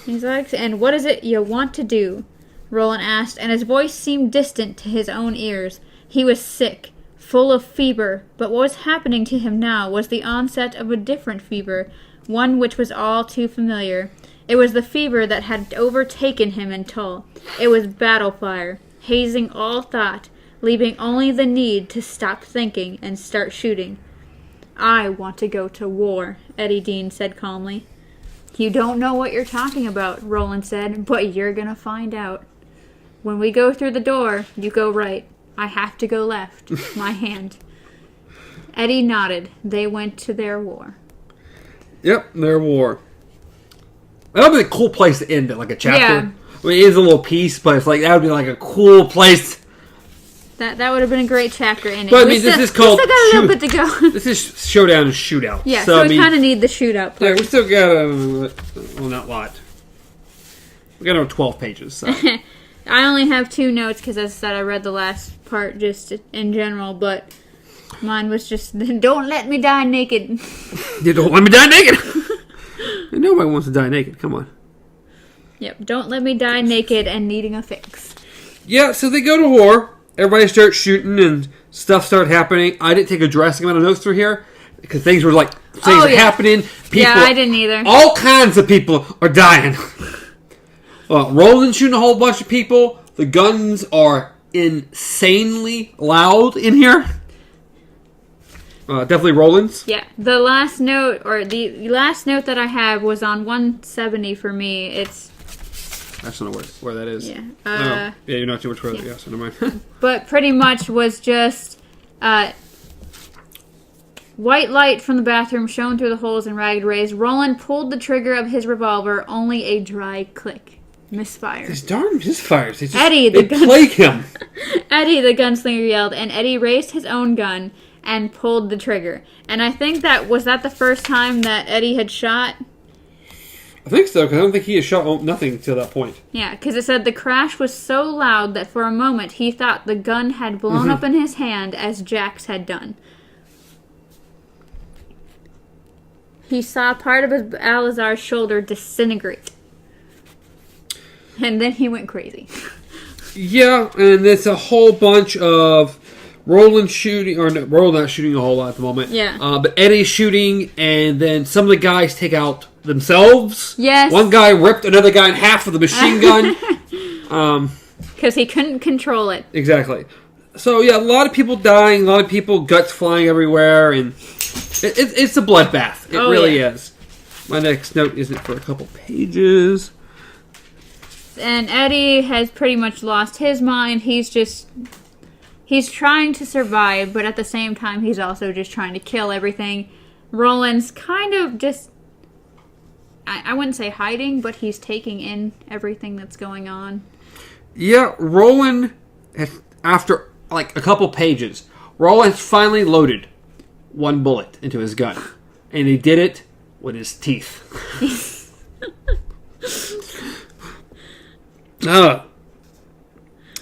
He's like, and what is it you want to do? Roland asked, and his voice seemed distant to his own ears. He was sick, full of fever, but what was happening to him now was the onset of a different fever, one which was all too familiar. It was the fever that had overtaken him in Tull. It was battle fire, hazing all thought, leaving only the need to stop thinking and start shooting. I want to go to war, Eddie Dean said calmly. You don't know what you're talking about, Roland said, but you're gonna find out. When we go through the door, you go right. I have to go left. My hand. Eddie nodded. They went to their war. Yep, their war. That would be a cool place to end it, like a chapter. Yeah. I mean, it is a little piece, but it's like that would be like a cool place. That would have been a great chapter in it. But I mean, this is called. We still got a little bit to go. This is Showdown and Shoot-out. Yeah, so we kind of need the shootout part. Yeah, we still got well, not a lot. We got over 12 pages. So. I only have 2 notes because, as I said, I read the last part just in general, but mine was just, don't let me die naked. You don't let me die naked. Nobody wants to die naked. Come on. Yep, don't let me die naked and needing a fix. Yeah, so they go to war. Everybody starts shooting and stuff started happening. I didn't take a drastic amount of notes through here because things were like, things are happening. People, yeah, I didn't either. All kinds of people are dying. Roland's shooting a whole bunch of people. The guns are insanely loud in here. Definitely Roland's. Yeah, the last note that I have was on 170 for me. It's... I just don't know where that is. Yeah. Yeah, you're not too much further. Yeah, so never mind. But pretty much was just white light from the bathroom shone through the holes in ragged rays. Roland pulled the trigger of his revolver. Only a dry click. Misfire. These darn misfires. They plague him. Eddie, the gunslinger, yelled, and Eddie raised his own gun and pulled the trigger. And I think that the first time that Eddie had shot. I think so, because I don't think he had shot nothing till that point. Yeah, because it said the crash was so loud that for a moment he thought the gun had blown up in his hand as Jack's had done. He saw part of his Balazar's shoulder disintegrate. And then he went crazy. Yeah, and it's a whole bunch of Roland shooting, or no, Roland not shooting a whole lot at the moment. Yeah. But Eddie's shooting, and then some of the guys take out themselves. Yes. One guy ripped another guy in half with a machine gun. Because he couldn't control it. Exactly. So, yeah, a lot of people dying, a lot of people, guts flying everywhere, and it's a bloodbath. It really is. My next note isn't for a couple pages. And Eddie has pretty much lost his mind. He's trying to survive, but at the same time, he's also just trying to kill everything. Roland's kind of just, I wouldn't say hiding, but he's taking in everything that's going on. Yeah, Roland, after like a couple pages, Roland finally loaded one bullet into his gun. And he did it with his teeth. And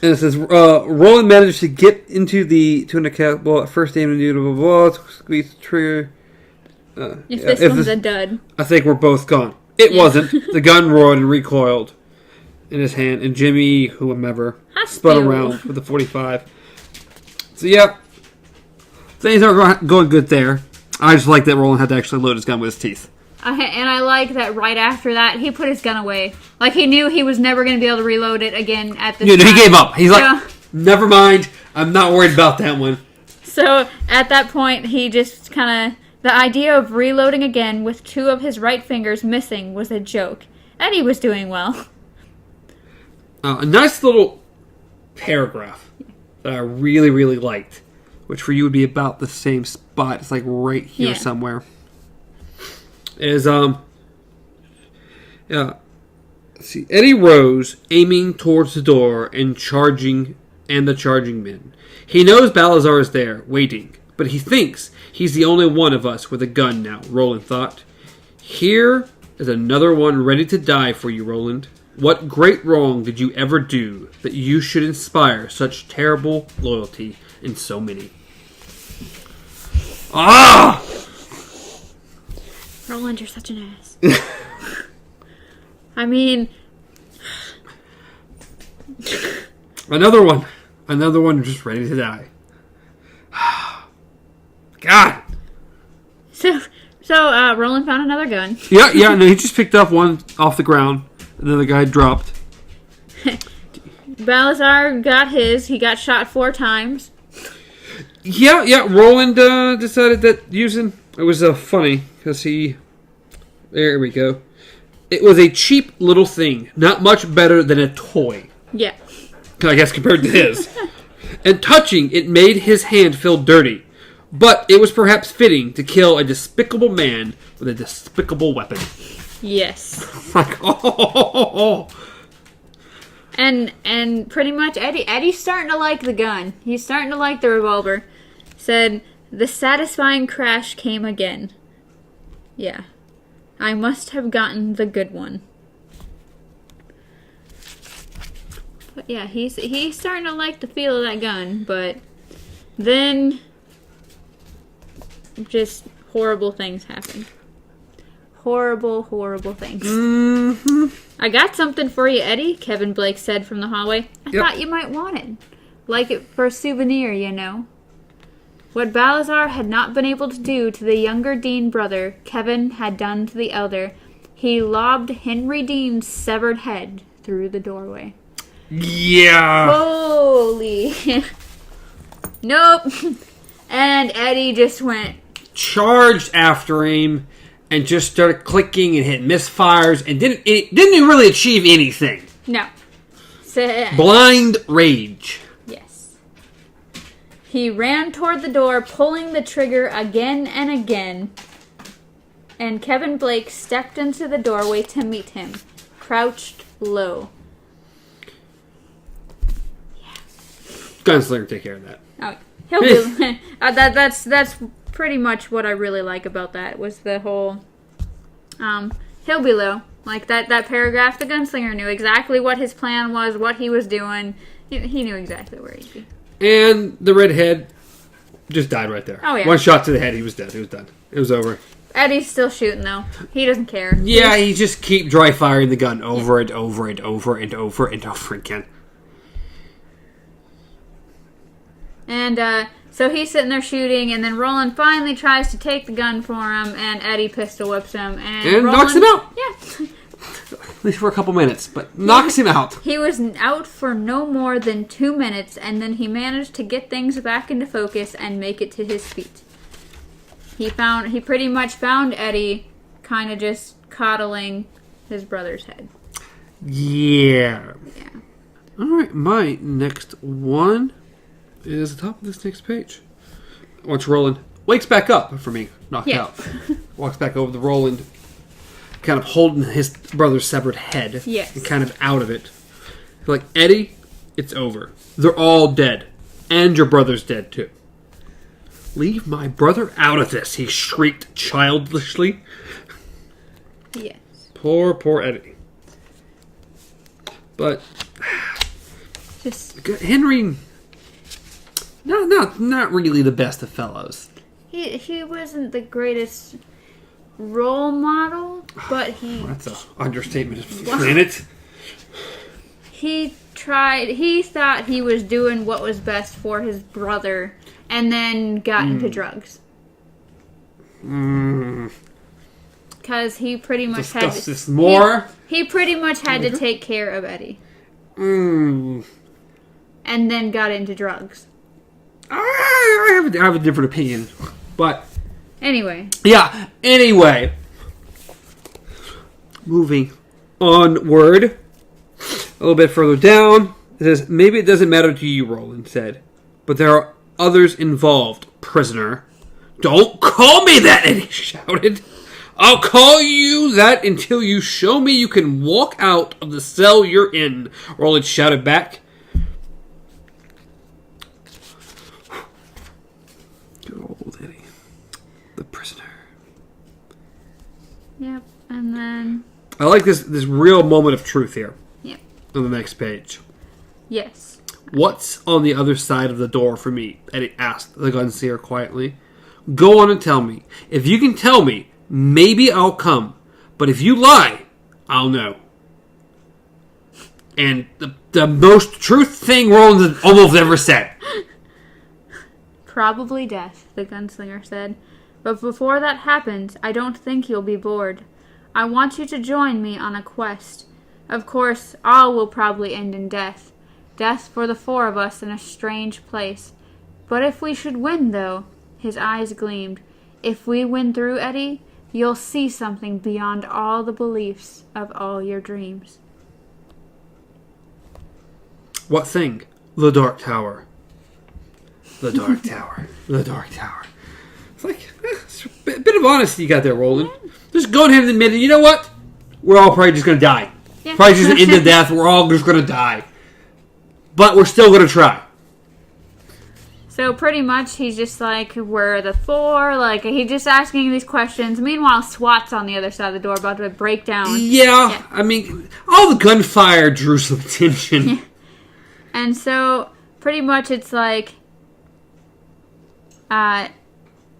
it says, Roland managed to get into the tuna cap. Well, at first aim and do blah, blah, blah, squeeze the trigger. If this one's a dud. I think we're both gone. It wasn't. The gun roared and recoiled in his hand, and Jimmy, whomever, spun around with the 45. So, yeah. Things aren't going good there. I just like that Roland had to actually load his gun with his teeth. And I like that right after that, he put his gun away. Like, he knew he was never going to be able to reload it again at this time. He gave up. He's like, never mind. I'm not worried about that one. So, at that point, he just kind of... The idea of reloading again with 2 of his right fingers missing was a joke. Eddie was doing well. A nice little paragraph that I really, really liked, which for you would be about the same spot. It's like right here somewhere. Is, let's see. Eddie rose, aiming towards the door and the charging men. He knows Balazar is there, waiting, but he thinks he's the only one of us with a gun now, Roland thought. Here is another one ready to die for you, Roland. What great wrong did you ever do that you should inspire such terrible loyalty in so many? Ah! Roland, you're such an ass. I mean... Another one. Another one just ready to die. God! So, Roland found another gun. Yeah, no, he just picked up one off the ground, and then the guy dropped. Balazar got his. He got shot 4 times. Yeah, Roland decided that using... It was funny, because he... There we go. It was a cheap little thing, not much better than a toy. Yeah. I guess compared to his. And touching it made his hand feel dirty. But it was perhaps fitting to kill a despicable man with a despicable weapon. Yes. Like, oh. And pretty much Eddie's starting to like the gun. He's starting to like the revolver. Said, the satisfying crash came again. Yeah. I must have gotten the good one. But yeah, he's starting to like the feel of that gun, but then just horrible things happen. Horrible, horrible things. Mm-hmm. I got something for you, Eddie, Kevin Blake said from the hallway. I Yep. thought you might want it. Like it for a souvenir, you know. What Balazar had not been able to do to the younger Dean brother, Kevin had done to the elder. He lobbed Henry Dean's severed head through the doorway. Yeah. Holy. Nope. And Eddie just went. Charged after him and just started clicking and hit misfires and didn't really achieve anything. No. So, Blind rage. yes. He ran toward the door, pulling the trigger again and again. And Kevin Blake stepped into the doorway to meet him, crouched low. Gunslinger take care of that. Oh, he'll be. That's pretty much what I really like about that was the whole. He'll be low. Like that paragraph. The gunslinger knew exactly what his plan was, what he was doing. He knew exactly where he'd be. And the redhead just died right there. Oh, yeah. One shot to the head, he was dead. He was done. It was over. Eddie's still shooting though. He doesn't care. Yeah, he just keep dry firing the gun over and over and over and over and over again. And so he's sitting there shooting, and then Roland finally tries to take the gun for him, and Eddie pistol whips him, and Roland, knocks him out. Yeah. At least for a couple minutes, but knocks him out. He was out for no more than 2 minutes, and then he managed to get things back into focus and make it to his feet. He pretty much found Eddie kind of just coddling his brother's head. Yeah. Yeah. Alright, my next one is the top of this next page. Once Roland wakes back up for me, knocked out. Walks back over to Roland, kind of holding his brother's severed head. Yes. And kind of out of it. Like, Eddie, it's over. They're all dead. And your brother's dead too. Leave my brother out of this, he shrieked childishly. Yes. Poor Eddie. But Just Henry, not really the best of fellows. he wasn't the greatest role model, but That's an understatement of the planet. he thought he was doing what was best for his brother, and then got into drugs. Because he pretty much Discuss this more. He pretty much had to take care of Eddie. Mm. And then got into drugs. I have a different opinion. But, Anyway. yeah, anyway. Moving onward. A little bit further down. It says, maybe it doesn't matter to you, Roland said. But there are others involved, prisoner. Don't call me that, Eddie shouted. I'll call you that until you show me you can walk out of the cell you're in, Roland shouted back. Good old Eddie. The prisoner. Yep. And then. I like this real moment of truth here. Yep. On the next page. Yes. What's on the other side of the door for me? Eddie asked the gunslinger quietly. Go on and tell me. If you can tell me, maybe I'll come. But if you lie, I'll know. And the most truth thing Roland has almost ever said. Probably death, the gunslinger said. But before that happens, I don't think you'll be bored. I want you to join me on a quest. Of course, all will probably end in death. Death for the four of us in a strange place. But if we should win, though, his eyes gleamed. If we win through, Eddie, you'll see something beyond all the beliefs of all your dreams. What thing? The Dark Tower. The Dark Tower. The Dark Tower. It's like, it's a bit of honesty you got there, Roland. Just go ahead and admit it. You know what? We're all probably just going to die. Yeah. Probably just end of death. We're all just going to die. But we're still going to try. So pretty much he's just like, where are the four? Like, he's just asking these questions. Meanwhile, SWAT's on the other side of the door about to break down. Yeah. I mean, all the gunfire drew some attention. And so pretty much it's like,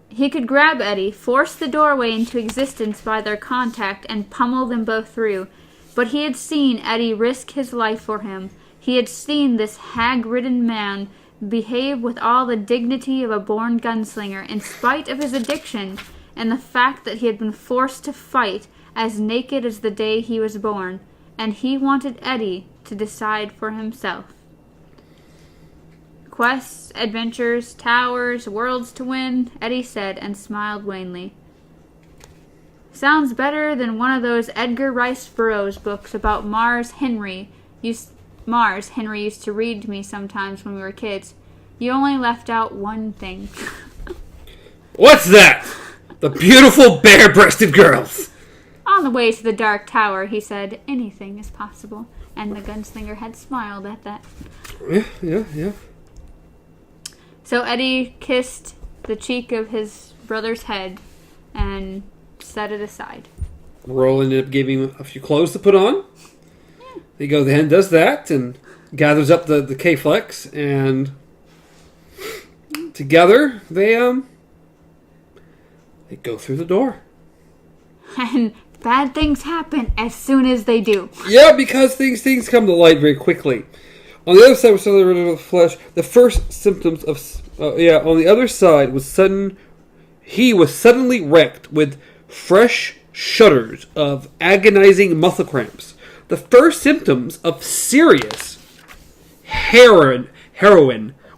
he could grab Eddie, force the doorway into existence by their contact, and pummel them both through. But he had seen Eddie risk his life for him. He had seen this hag-ridden man behave with all the dignity of a born gunslinger, in spite of his addiction, and the fact that he had been forced to fight as naked as the day he was born. And he wanted Eddie to decide for himself. Quests, adventures, towers, worlds to win, Eddie said, and smiled wanly. Sounds better than one of those Edgar Rice Burroughs books about Mars Henry used to read to me sometimes when we were kids. You only left out one thing. What's that? The beautiful bare-breasted girls. On the way to the Dark Tower, he said, anything is possible. And the gunslinger had smiled at that. Yeah. So Eddie kissed the cheek of his brother's head and set it aside. Roland ended up giving him a few clothes to put on. Yeah. He goes ahead and does that and gathers up the K-Flex, and together they go through the door. And bad things happen as soon as they do. Yeah, because things come to light very quickly. On the other side was the flesh. The first symptoms of on the other side was sudden. He was suddenly wrecked with fresh shudders of agonizing muscle cramps. The first symptoms of serious heroin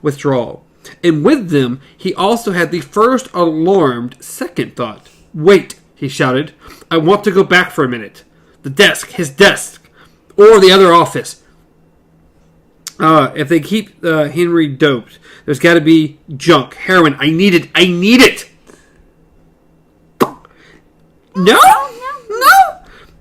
withdrawal. And with them, he also had the first alarmed second thought. Wait, he shouted. I want to go back for a minute. His desk, or the other office. If they keep Henry doped, there's got to be junk, heroin. I need it. No.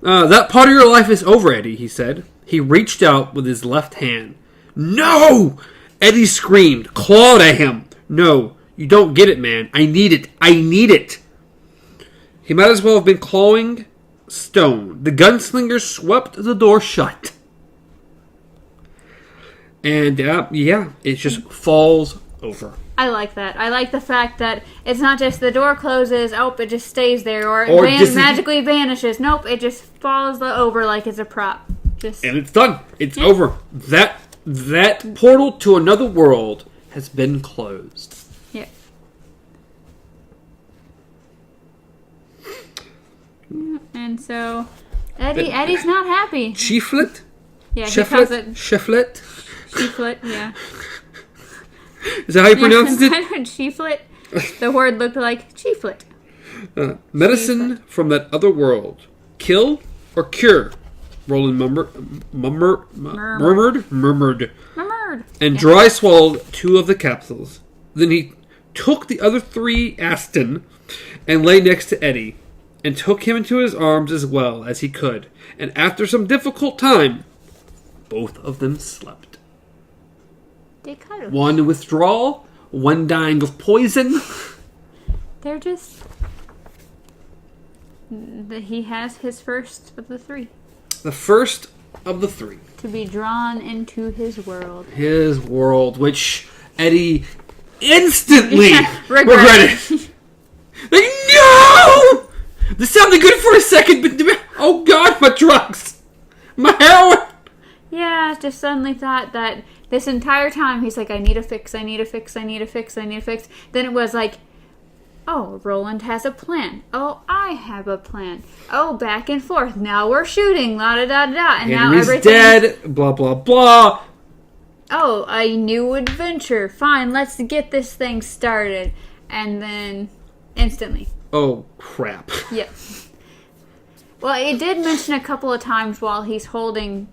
That part of your life is over, Eddie, he said. He reached out with his left hand. No! Eddie screamed, clawed at him. No, you don't get it, man. I need it. He might as well have been clawing stone. The gunslinger swept the door shut. And, it just falls over. I like that. I like the fact that it's not just the door closes, it just stays there, or magically vanishes. Nope, it just falls over like it's a prop. And it's done. It's over. That portal to another world has been closed. Yeah. And so, Eddie's not happy. Chieflet? Yeah, he calls it... Chieflet? Chieflet, yeah. Is that how you pronounce it? Chieflet. The word looked like chieflet. Medicine Chieflet. From that other world. Kill or cure? Roland murmured. And dry swallowed 2 of the capsules. Then he took the other 3 Aston and lay next to Eddie and took him into his arms as well as he could. And after some difficult time, both of them slept. They cuddle. One in withdrawal, one dying of poison. They're just... He has his first of the 3. The first of the 3. To be drawn into his world. His world, which Eddie instantly regretted. Like, no! This sounded good for a second, but oh god, my drugs! My heroin! Yeah, just suddenly thought that this entire time he's like, I need a fix. Then it was like, oh, Roland has a plan. Oh, I have a plan. Oh, back and forth. Now we're shooting. La-da-da-da-da. And now everything's dead. Blah, blah, blah. Oh, a new adventure. Fine, let's get this thing started. And then, instantly, oh, crap. Yep. Well, it did mention a couple of times while he's holding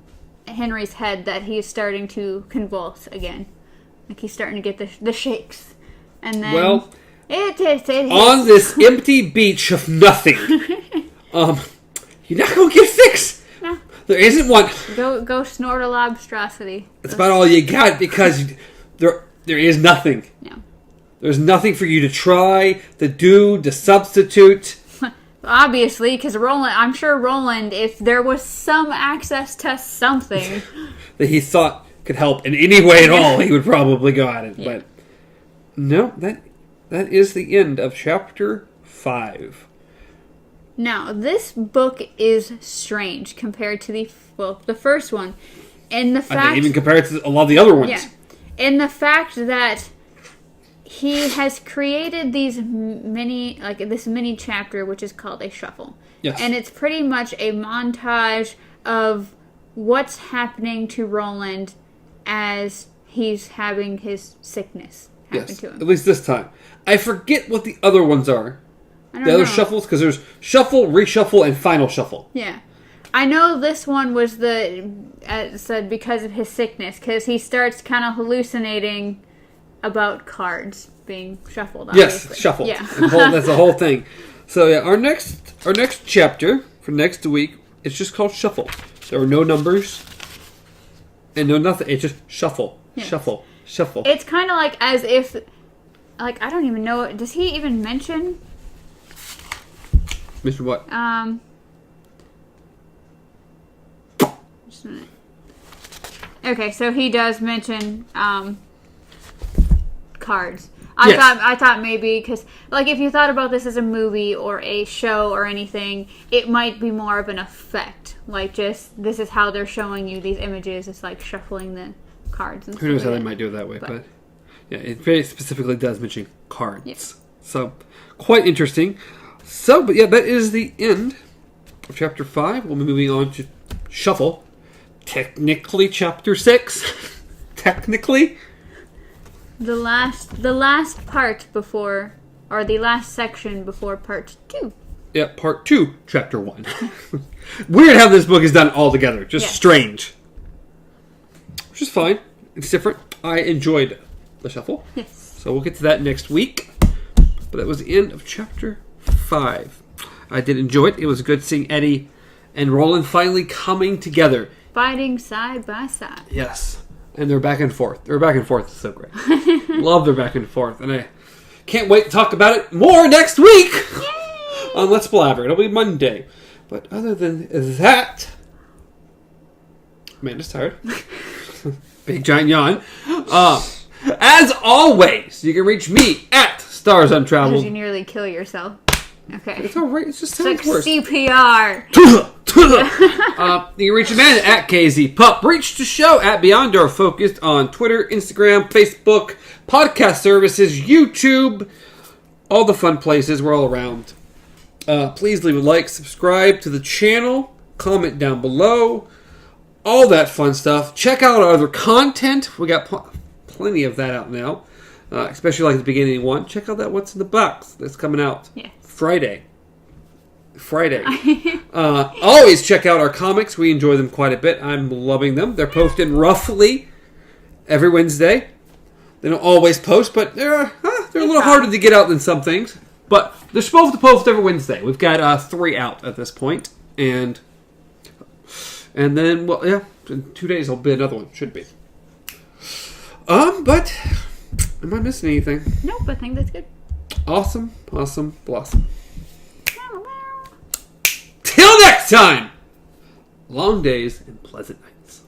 Henry's head that he's starting to convulse again. Like he's starting to get the shakes. And then... Well, it is. On this empty beach of nothing, you're not going to get fixed. No. There isn't one. Go snort a lobstrosity. That's about all you got because there is nothing. No. There's nothing for you to try, to do, to substitute. Obviously, because I'm sure Roland, if there was some access to something that he thought could help in any way at all, he would probably go at it. Yeah. But no, that is the end of chapter 5. Now, this book is strange compared to the first one. And the fact... even compared to a lot of the other ones. Yeah. And the fact that he has created this mini chapter, which is called a shuffle. Yes. And it's pretty much a montage of what's happening to Roland as he's having his sickness happen to him. At least this time. I forget what the other ones are. The other shuffles, because there's shuffle, reshuffle, and final shuffle. Yeah. I know this one was said because of his sickness, because he starts kind of hallucinating about cards being shuffled. Obviously. Yes, shuffled. Yeah. That's the whole thing. So yeah, our next chapter for next week, it's just called Shuffle. There are no numbers and no nothing. It's just shuffle, shuffle, shuffle. It's kind of like as if, like, I don't even know. Does he even mention? Mr. What? Just a minute. Okay, so he does mention cards. I thought maybe because, like, if you thought about this as a movie or a show or anything, it might be more of an effect. Like, just this is how they're showing you these images. It's like shuffling the cards. And who knows how they might do it that way, but yeah, it very specifically does mention cards. Yes. So quite interesting. So, but yeah, that is the end of chapter 5. We'll be moving on to Shuffle. Technically, chapter 6. Technically. The last part before, or the last section before part 2. Yeah, part 2, chapter 1. Weird how this book is done all together. Just strange. Which is fine. It's different. I enjoyed the shuffle. Yes. So we'll get to that next week. But that was the end of chapter 5. I did enjoy it. It was good seeing Eddie and Roland finally coming together. Fighting side by side. Yes. And they're back and forth. Their back and forth is so great. Love their back and forth. And I can't wait to talk about it more next week. Yay! On Let's Palaver. It'll be Monday. But other than that... Amanda's tired. Big giant yawn. As always, you can reach me at Stars Untraveled. Did you nearly kill yourself? Okay. It's alright. It's just like worse. CPR. You can reach Amanda at KZ Pup. Reach the show at Beyond Our Focused on Twitter, Instagram, Facebook, podcast services, YouTube, all the fun places. We're all around. Please leave a like, subscribe to the channel, comment down below, all that fun stuff. Check out our other content. We got plenty of that out now, especially like the beginning one. Check out that What's in the Box that's coming out Friday. Always check out our comics. We enjoy them quite a bit. I'm loving them. They're posted roughly every Wednesday. They don't always post, but they're a little harder to get out than some things. But they're supposed to post every Wednesday. We've got 3 out at this point, and then in 2 days there'll be another one. Should be. But am I missing anything? Nope, I think that's good. Awesome, blossom. Till next time! Long days and pleasant nights.